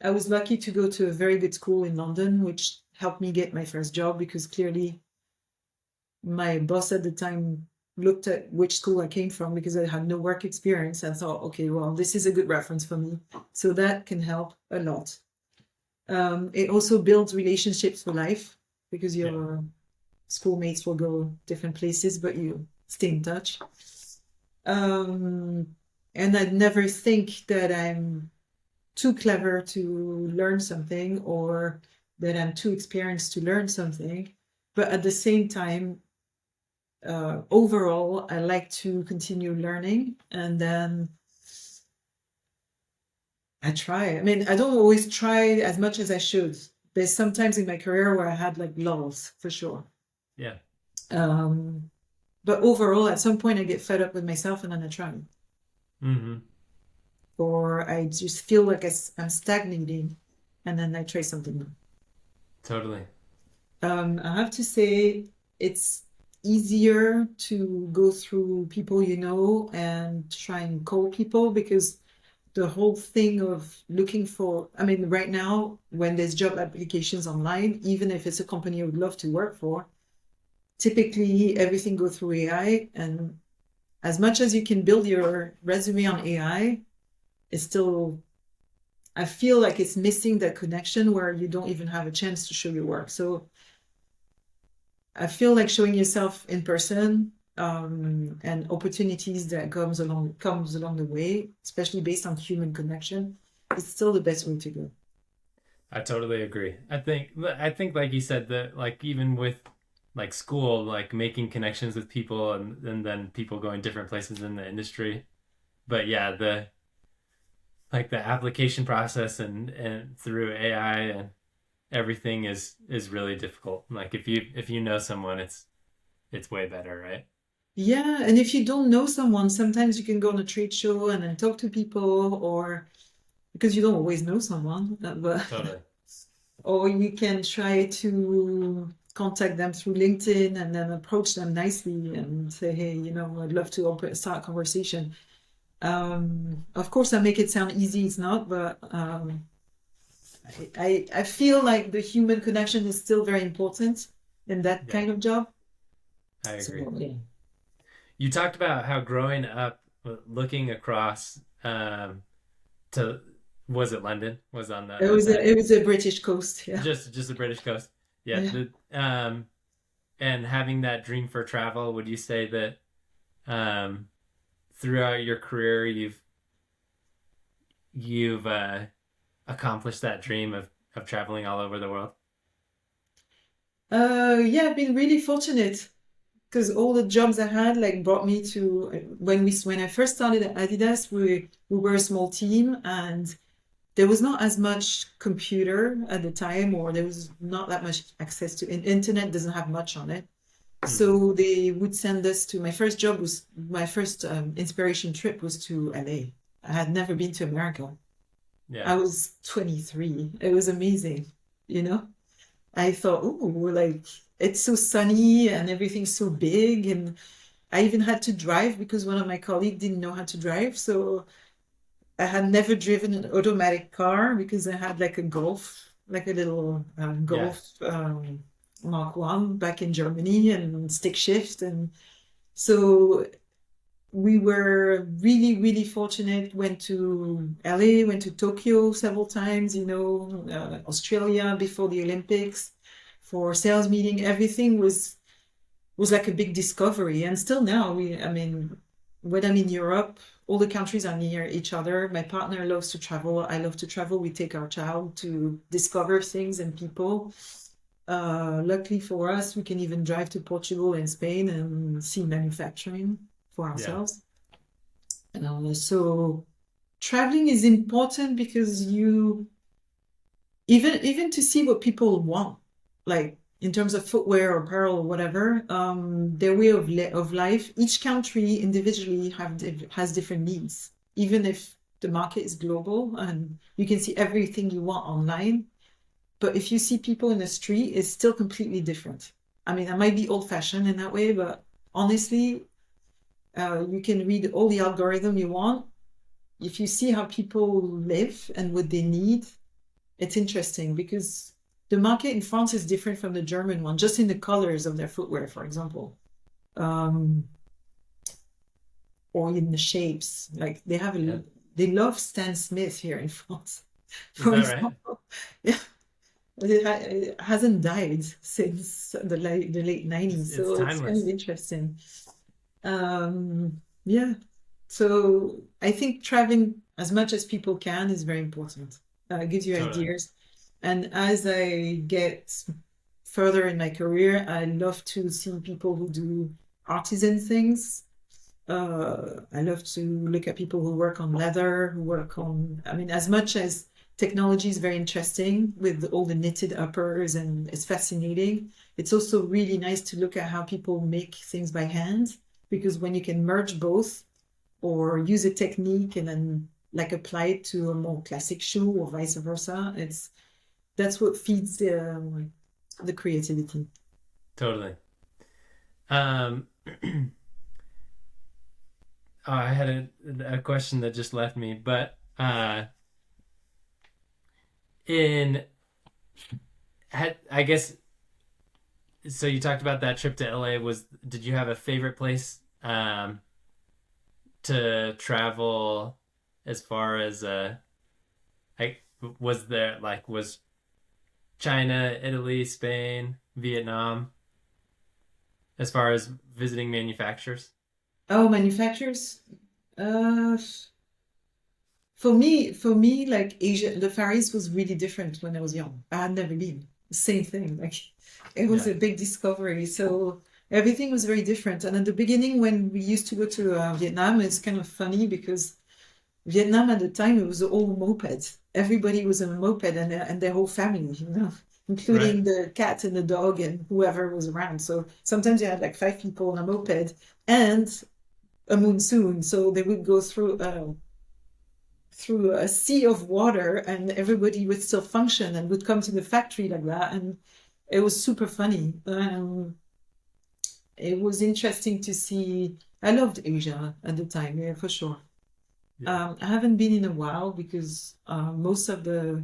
Speaker 2: I was lucky to go to a very good school in London, which helped me get my first job because clearly my boss at the time looked at which school I came from because I had no work experience and thought, okay, well, this is a good reference for me. So that can help a lot. It also builds relationships for life because
Speaker 1: Yeah.
Speaker 2: your schoolmates will go different places, but you stay in touch. Um, and I'd never think that I'm too clever to learn something or that I'm too experienced to learn something. But at the same time, overall, I like to continue learning and then I try. I mean, I don't always try as much as I should. There's sometimes in my career where I had like lulls for sure.
Speaker 1: Yeah.
Speaker 2: Um, but overall, at some point, I get fed up with myself and then I try.
Speaker 1: Mm-hmm.
Speaker 2: Or I just feel like I'm stagnating and then I try something new.
Speaker 1: Totally.
Speaker 2: I have to say it's easier to go through people you know and try and call people because the whole thing of looking for, I mean, right now, when there's job applications online, even if it's a company I would love to work for, typically everything goes through AI. And as much as you can build your resume on AI, it's still, I feel like it's missing that connection where you don't even have a chance to show your work. So I feel like showing yourself in person and opportunities that comes along the way, especially based on human connection, is still the best way to go.
Speaker 1: I totally agree. I think like you said that like even with like school, like making connections with people and then people going different places in the industry. But yeah, the like the application process and through AI and everything is really difficult. Like if you know someone, it's way better, right?
Speaker 2: Yeah, and if you don't know someone, sometimes you can go on a trade show and then talk to people, or because you don't always know someone, but
Speaker 1: Totally.
Speaker 2: or you can try to contact them through LinkedIn and then approach them nicely and say, hey, I'd love to start a conversation. Of course, I make it sound easy, it's not, but I feel like the human connection is still very important in that
Speaker 1: Yeah,
Speaker 2: kind of job.
Speaker 1: I
Speaker 2: So
Speaker 1: agree.
Speaker 2: yeah.
Speaker 1: You talked about how growing up looking across to was it London? Was on the
Speaker 2: It
Speaker 1: other
Speaker 2: was a
Speaker 1: side?
Speaker 2: it was a British coast, yeah.
Speaker 1: Just the British coast. Yeah,
Speaker 2: Yeah.
Speaker 1: the and having that dream for travel, would you say that um throughout your career you've accomplished that dream of traveling all over the world?
Speaker 2: Yeah, I've been really fortunate. because all the jobs I had like brought me to when I first started at Adidas, we were a small team and there was not as much computer at the time, or there was not that much access to internet doesn't have much on it.
Speaker 1: Hmm.
Speaker 2: So they would send us to my first inspiration trip was to LA. I had never been to America.
Speaker 1: Yeah.
Speaker 2: I was 23. It was amazing, you know? I thought, oh, like it's so sunny and everything's so big. And I even had to drive because one of my colleagues didn't know how to drive. So I had never driven an automatic car because I had like a Golf, like a little
Speaker 1: Yeah.
Speaker 2: Golf Mark One back in Germany and stick shift. And so we were really, really fortunate. Went to LA, went to Tokyo several times, Australia before the Olympics for sales meeting. Everything was like a big discovery. And still now, I mean, when I'm in Europe, all the countries are near each other. My partner loves to travel. I love to travel. We take our child to discover things and people. Luckily for us, we can even drive to Portugal and Spain and see manufacturing for
Speaker 1: Yeah.
Speaker 2: ourselves. So traveling is important because you even to see what people want, like in terms of footwear or apparel or whatever, their way of life. Each country individually has different needs, even if the market is global and you can see everything you want online. But if you see people in the street, it's still completely different. I mean, I might be old-fashioned in that way, but honestly, you can read all the algorithm you want. If you see how people live and what they need, it's interesting because the market in France is different from the German one, just in the colors of their footwear, for example, um, or in the shapes. Like
Speaker 1: Yeah.
Speaker 2: they love Stan Smith here in France,
Speaker 1: Is
Speaker 2: for
Speaker 1: that right?
Speaker 2: example. Yeah, it hasn't died since the late
Speaker 1: It's
Speaker 2: 90s,
Speaker 1: it's
Speaker 2: so it's kind of
Speaker 1: timeless.
Speaker 2: interesting. Yeah, so I think traveling as much as people can is very important. It gives you
Speaker 1: Totally.
Speaker 2: ideas. And as I get further in my career, I love to see people who do artisan things. I love to look at people who work on leather, I mean, as much as technology is very interesting with all the knitted uppers and it's fascinating, it's also really nice to look at how people make things by hand because when you can merge both or use a technique and then like apply it to a more classic shoe or vice versa, that's what feeds the creativity.
Speaker 1: Totally. Um, oh, I had a question that just left me, but in I guess so. You talked about that trip to LA. Did you have a favorite place to travel as far as like was there like was China, Italy, Spain, Vietnam as far as visiting manufacturers?
Speaker 2: Oh, manufacturers. Uh, for me, like Asia, the Far East was really different when I was young. I had never been. Same thing. Like it was
Speaker 1: Yeah.
Speaker 2: a big discovery. So everything was very different. And at the beginning, when we used to go to Vietnam, it's kind of funny because Vietnam at the time it was all mopeds. Everybody was on a moped and their whole family,
Speaker 1: Right.
Speaker 2: including the cat and the dog and whoever was around. So sometimes you had like five people on a moped and a monsoon. So they would go through a sea of water and everybody would still function and would come to the factory like that. And it was super funny. It was interesting to see. I loved Asia at the time, yeah, for sure.
Speaker 1: Yeah.
Speaker 2: I haven't been in a while because most of the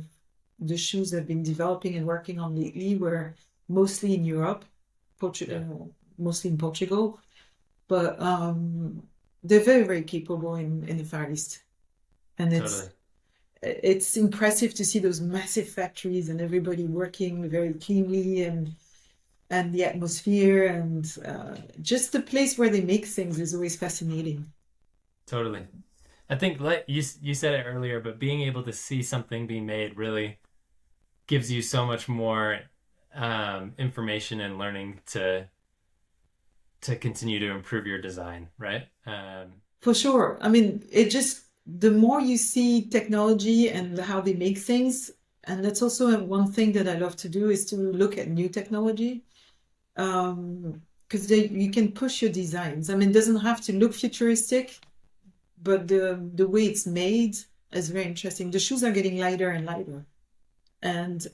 Speaker 2: shoes I've been developing and working on lately were mostly in Europe,
Speaker 1: Yeah.
Speaker 2: Mostly in Portugal. But they're very, very capable in the Far East, and
Speaker 1: Totally.
Speaker 2: it's impressive to see those massive factories and everybody working very cleanly and the atmosphere and just the place where they make things is always fascinating.
Speaker 1: Totally. I think like you said it earlier, but being able to see something being made really gives you so much more information and learning to continue to improve your design, right?
Speaker 2: For sure. I mean, it just, the more you see technology and how they make things, and that's also one thing that I love to do is to look at new technology. Because you can push your designs. I mean, it doesn't have to look futuristic, but the way it's made is very interesting. The shoes are getting lighter and lighter. And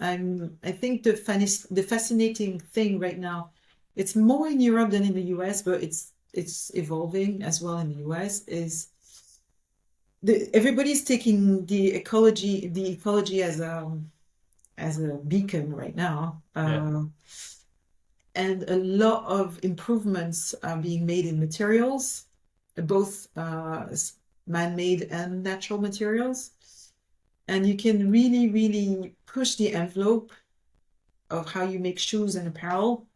Speaker 2: I think the fascinating thing right now, it's more in Europe than in the US, but it's evolving as well in the US, is everybody's taking the ecology as a beacon right now.
Speaker 1: Yeah,
Speaker 2: And a lot of improvements are being made in materials, both man-made and natural materials. And you can really, really push the envelope of how you make shoes and apparel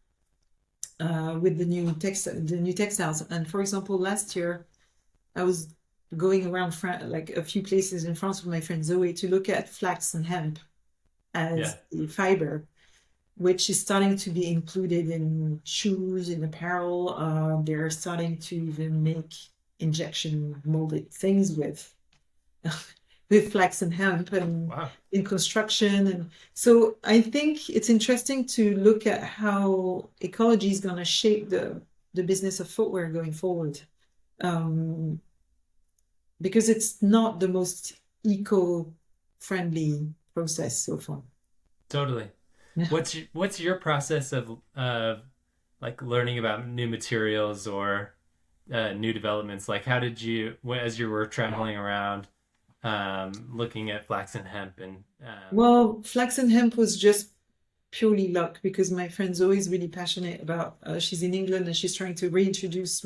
Speaker 2: with the new textiles. And for example, last year I was going around like a few places in France with my friend Zoe to look at flax and hemp
Speaker 1: yeah.
Speaker 2: as a fiber, which is starting to be included in shoes, in apparel. They're starting to even make injection molded things with with flax and hemp and
Speaker 1: Wow.
Speaker 2: in construction. And so I think it's interesting to look at how ecology is going to shape the business of footwear going forward. Um, because it's not the most eco-friendly process so far.
Speaker 1: Totally.
Speaker 2: Yeah.
Speaker 1: What's your process of like learning about new materials or new developments? Like, how did you, as you were traveling around, looking at flax and hemp and
Speaker 2: Well, flax and hemp was just purely luck because my friend Zoe is really passionate about, she's in England and she's trying to reintroduce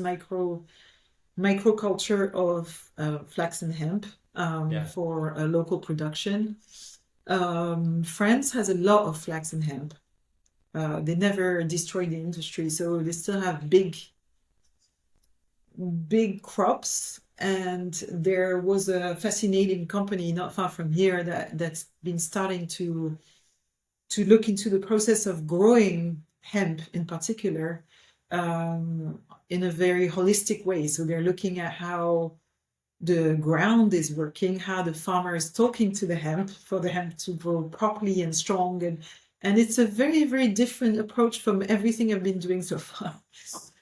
Speaker 2: microculture of flax and hemp
Speaker 1: yeah,
Speaker 2: for a local production. France has a lot of flax and hemp. They never destroyed the industry, so they still have big crops. And there was a fascinating company not far from here that's been starting to look into the process of growing hemp in particular in a very holistic way. So they're looking at how the ground is working, how the farmer is talking to the hemp for the hemp to grow properly and strong. And it's a very, very different approach from everything I've been doing so far.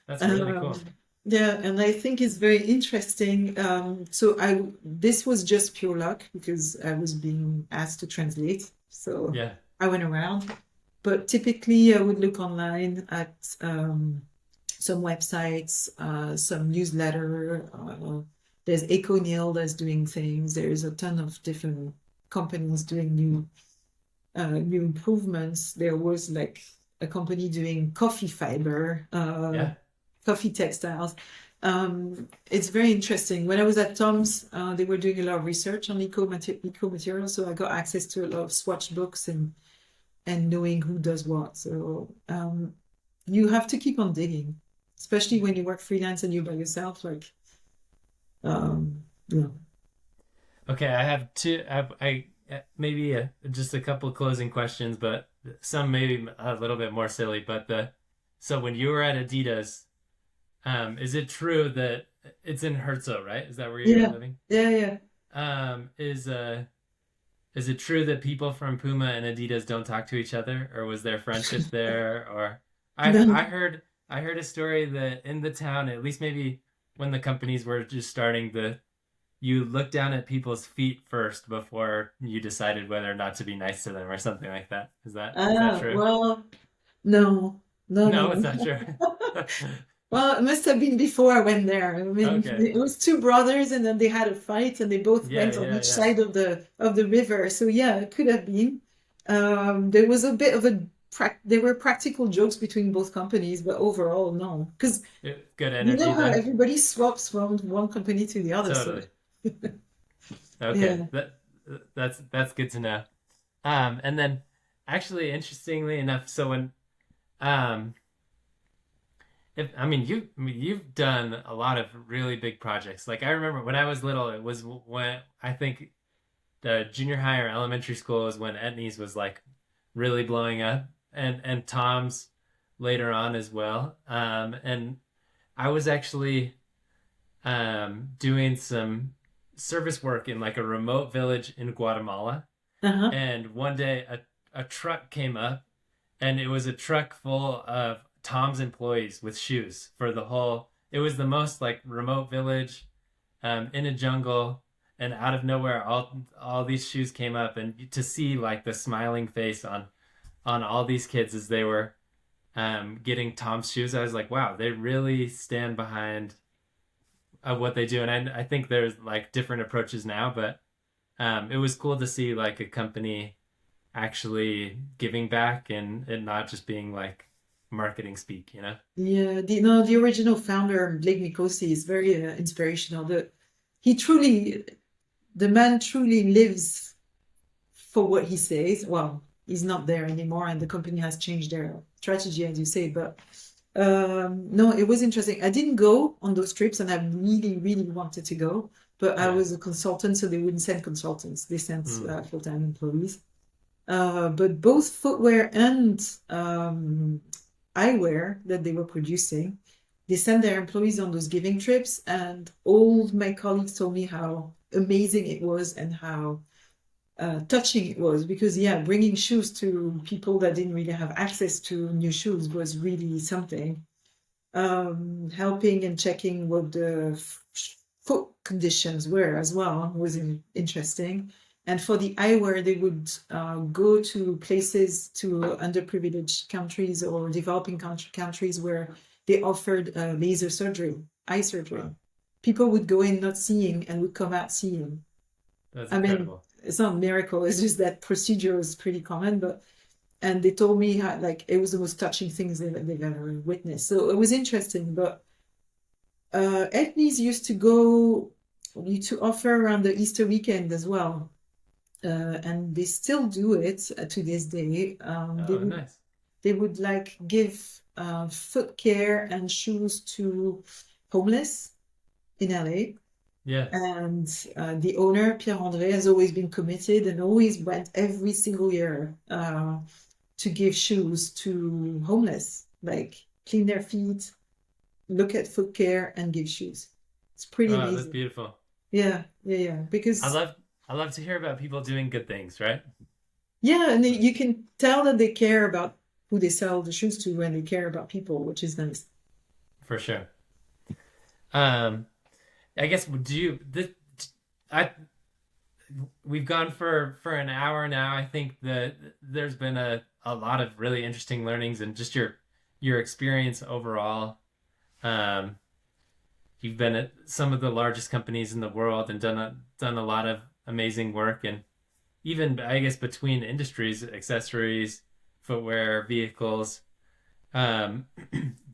Speaker 1: that's really
Speaker 2: Um,
Speaker 1: cool.
Speaker 2: yeah, and I think it's very interesting. This was just pure luck because I was being asked to translate. So
Speaker 1: Yeah,
Speaker 2: I went around. But typically I would look online at some websites, some newsletter. There's EcoNeil that's doing things. There's a ton of different companies doing new improvements. There was like a company doing coffee fiber,
Speaker 1: yeah.
Speaker 2: coffee textiles. It's very interesting. When I was at Tom's, they were doing a lot of research on eco materials, so I got access to a lot of swatch books and knowing who does what. So you have to keep on digging, especially when you work freelance and you're by yourself. Like, yeah.
Speaker 1: Okay, I have two. I maybe just a couple closing questions, but some maybe a little bit more silly. But the so when you were at Adidas, is it true that it's in Herzog, right? Is that where you're
Speaker 2: Yeah,
Speaker 1: living?
Speaker 2: yeah, yeah.
Speaker 1: Um, is uh is it true that people from Puma and Adidas don't talk to each other, or was there friendship there? Or I
Speaker 2: No,
Speaker 1: heard a story that in the town, at least maybe when the companies were just starting, the you looked down at people's feet first before you decided whether or not to be nice to them or something like that. Is that true?
Speaker 2: well, no, no,
Speaker 1: No, it's
Speaker 2: no.
Speaker 1: not true.
Speaker 2: Well, it must have been before I went there. I mean,
Speaker 1: Okay.
Speaker 2: it was two brothers, and then they had a fight, and they both
Speaker 1: Yeah,
Speaker 2: went on
Speaker 1: yeah,
Speaker 2: each
Speaker 1: yeah.
Speaker 2: side of the river. So yeah, it could have been. There was a bit of there were practical jokes between both companies, but overall, no, because
Speaker 1: Good
Speaker 2: you know
Speaker 1: energy
Speaker 2: how
Speaker 1: then.
Speaker 2: everybody swaps from one company to the other. So
Speaker 1: Totally. Okay.
Speaker 2: yeah,
Speaker 1: That's good to know. And then actually interestingly enough, so when um if I mean you've done a lot of really big projects. Like I remember when I was little, it was when I think the junior high or elementary school is when Etnies was like really blowing up, and Tom's later on as well. And I was actually doing some service work in like a remote village in Guatemala.
Speaker 2: Uh-huh.
Speaker 1: And one day a truck came up, and it was a truck full of Tom's employees with shoes for the whole. It was the most like remote village, in a jungle, and out of nowhere, all these shoes came up, and to see like the smiling face on all these kids as they were getting Tom's shoes, I was like, wow, they really stand behind what they do. And I think there's like different approaches now, but it was cool to see like a company actually giving back and not just being like marketing speak, you know?
Speaker 2: Yeah, the original founder, Blake Mikosi, is very inspirational. He truly, the man truly lives for what he says. Well, he's not there anymore, and the company has changed their strategy, as you say. But no, it was interesting. I didn't go on those trips, and I really, really wanted to go. But I
Speaker 1: Yeah.
Speaker 2: was a consultant, so they wouldn't send consultants. They sent
Speaker 1: Mm.
Speaker 2: full-time employees. But both footwear and eyewear that they were producing, they sent their employees on those giving trips, and all my colleagues told me how amazing it was and how touching it was because yeah, bringing shoes to people that didn't really have access to new shoes was really something. Helping and checking what the foot conditions were as well was interesting. And for the eyewear, they would go to places to underprivileged countries or developing countries where they offered laser surgery, eye surgery.
Speaker 1: Wow.
Speaker 2: People would go in not seeing and would come out seeing.
Speaker 1: That's
Speaker 2: I mean,
Speaker 1: incredible.
Speaker 2: it's not a miracle. It's just that procedure is pretty common, but and they told me how like it was the most touching things they've ever witnessed. So it was interesting. But Ethnies used to go to offer around the Easter weekend as well, and they still do it to this day.
Speaker 1: Oh, nice.
Speaker 2: They would like give foot care and shoes to homeless in LA.
Speaker 1: Yeah.
Speaker 2: And the owner, Pierre André, has always been committed and always went every single year to give shoes to homeless, like clean their feet, look at foot care, and give shoes. It's pretty
Speaker 1: Oh, that's
Speaker 2: amazing.
Speaker 1: beautiful.
Speaker 2: Yeah, yeah, yeah.
Speaker 1: I
Speaker 2: Because
Speaker 1: love I love to hear about people doing good things, right?
Speaker 2: yeah, and you can tell that they care about who they sell the shoes to and they care about people, which is nice.
Speaker 1: For sure. Um, I guess do you this I we've gone for an hour now. I think that there's been a lot of really interesting learnings and just your experience overall. Um, you've been at some of the largest companies in the world and done a lot of amazing work, and even I guess between industries, accessories, footwear, vehicles. Um,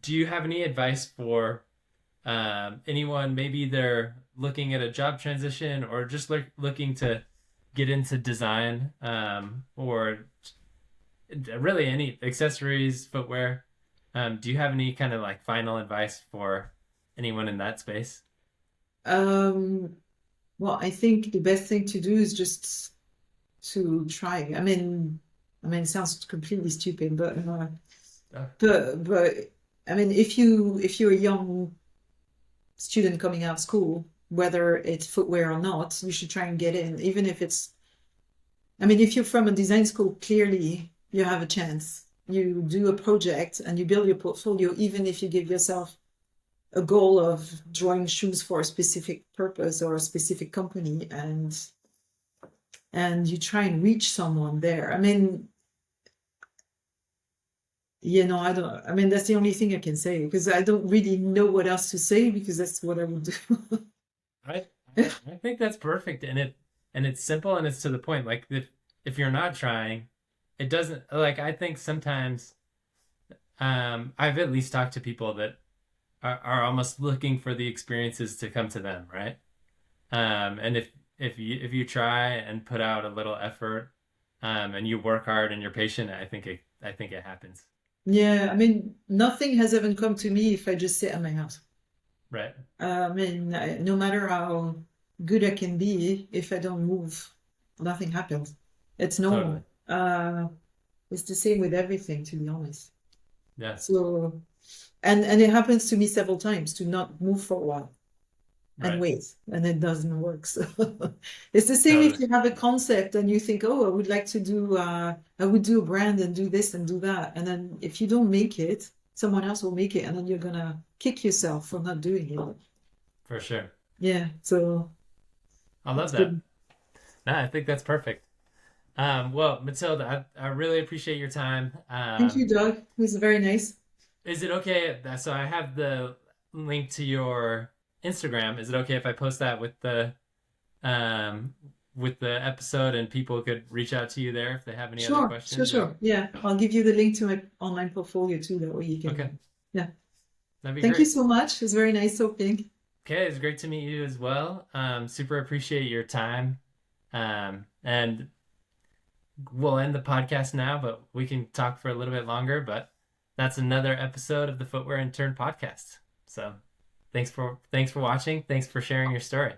Speaker 1: do you have any advice for anyone? Maybe they're looking at a job transition or just looking to get into design, or really any accessories, footwear. Do you have any kind of like final advice for anyone in that space?
Speaker 2: Um, well, I think the best thing to do is just to try. I mean, it sounds completely stupid,
Speaker 1: Oh,
Speaker 2: but I mean, if you're a young student coming out of school, whether it's footwear or not, you should try and get in, even if it's. I mean, if you're from a design school, clearly you have a chance. You do a project and you build your portfolio, even if you give yourself a goal of drawing shoes for a specific purpose or a specific company, and you try and reach someone there. I mean, I don't, I mean, that's the only thing I can say because I don't really know what else to say because that's what I would do.
Speaker 1: I I think that's perfect, and it's simple and it's to the point. Like if you're not trying, it doesn't like I think sometimes I've at least talked to people that are almost looking for the experiences to come to them, right? And if you try and put out a little effort, and you work hard and you're patient, I think it happens.
Speaker 2: Yeah, I mean, nothing has ever come to me if I just sit at my house.
Speaker 1: Right.
Speaker 2: I mean, no matter how good I can be, if I don't move, nothing happens. It's
Speaker 1: Totally.
Speaker 2: normal. It's the same with everything, to be honest.
Speaker 1: Yeah.
Speaker 2: So. And it happens to me several times to not move for a while and
Speaker 1: Right.
Speaker 2: wait, and it doesn't work. So it's the same if
Speaker 1: Totally.
Speaker 2: you have a concept and you think, oh, I would like to do, I would do a brand and do this and do that. And then if you don't make it, someone else will make it, and then you're gonna kick yourself for not doing it.
Speaker 1: For sure.
Speaker 2: Yeah, so
Speaker 1: I love
Speaker 2: it's
Speaker 1: that.
Speaker 2: good.
Speaker 1: No, I think that's perfect. Well, Matilda, I really appreciate your time.
Speaker 2: Thank you, Doug. It was very nice.
Speaker 1: Is it okay? So I have the link to your Instagram. Is it okay if I post that um with the episode and people could reach out to you there if they have any other
Speaker 2: Sure, sure,
Speaker 1: questions or
Speaker 2: sure. Yeah, I'll give you the link to my online portfolio too. That way you
Speaker 1: okay,
Speaker 2: can. Yeah.
Speaker 1: that'd be
Speaker 2: Thank you
Speaker 1: great.
Speaker 2: so much. It was very nice talking.
Speaker 1: Okay, it's great to meet you as well. Super appreciate your time. And we'll end the podcast now, but we can talk for a little bit longer. But that's another episode of the Footwear Intern podcast. So thanks for watching. Thanks for sharing your story.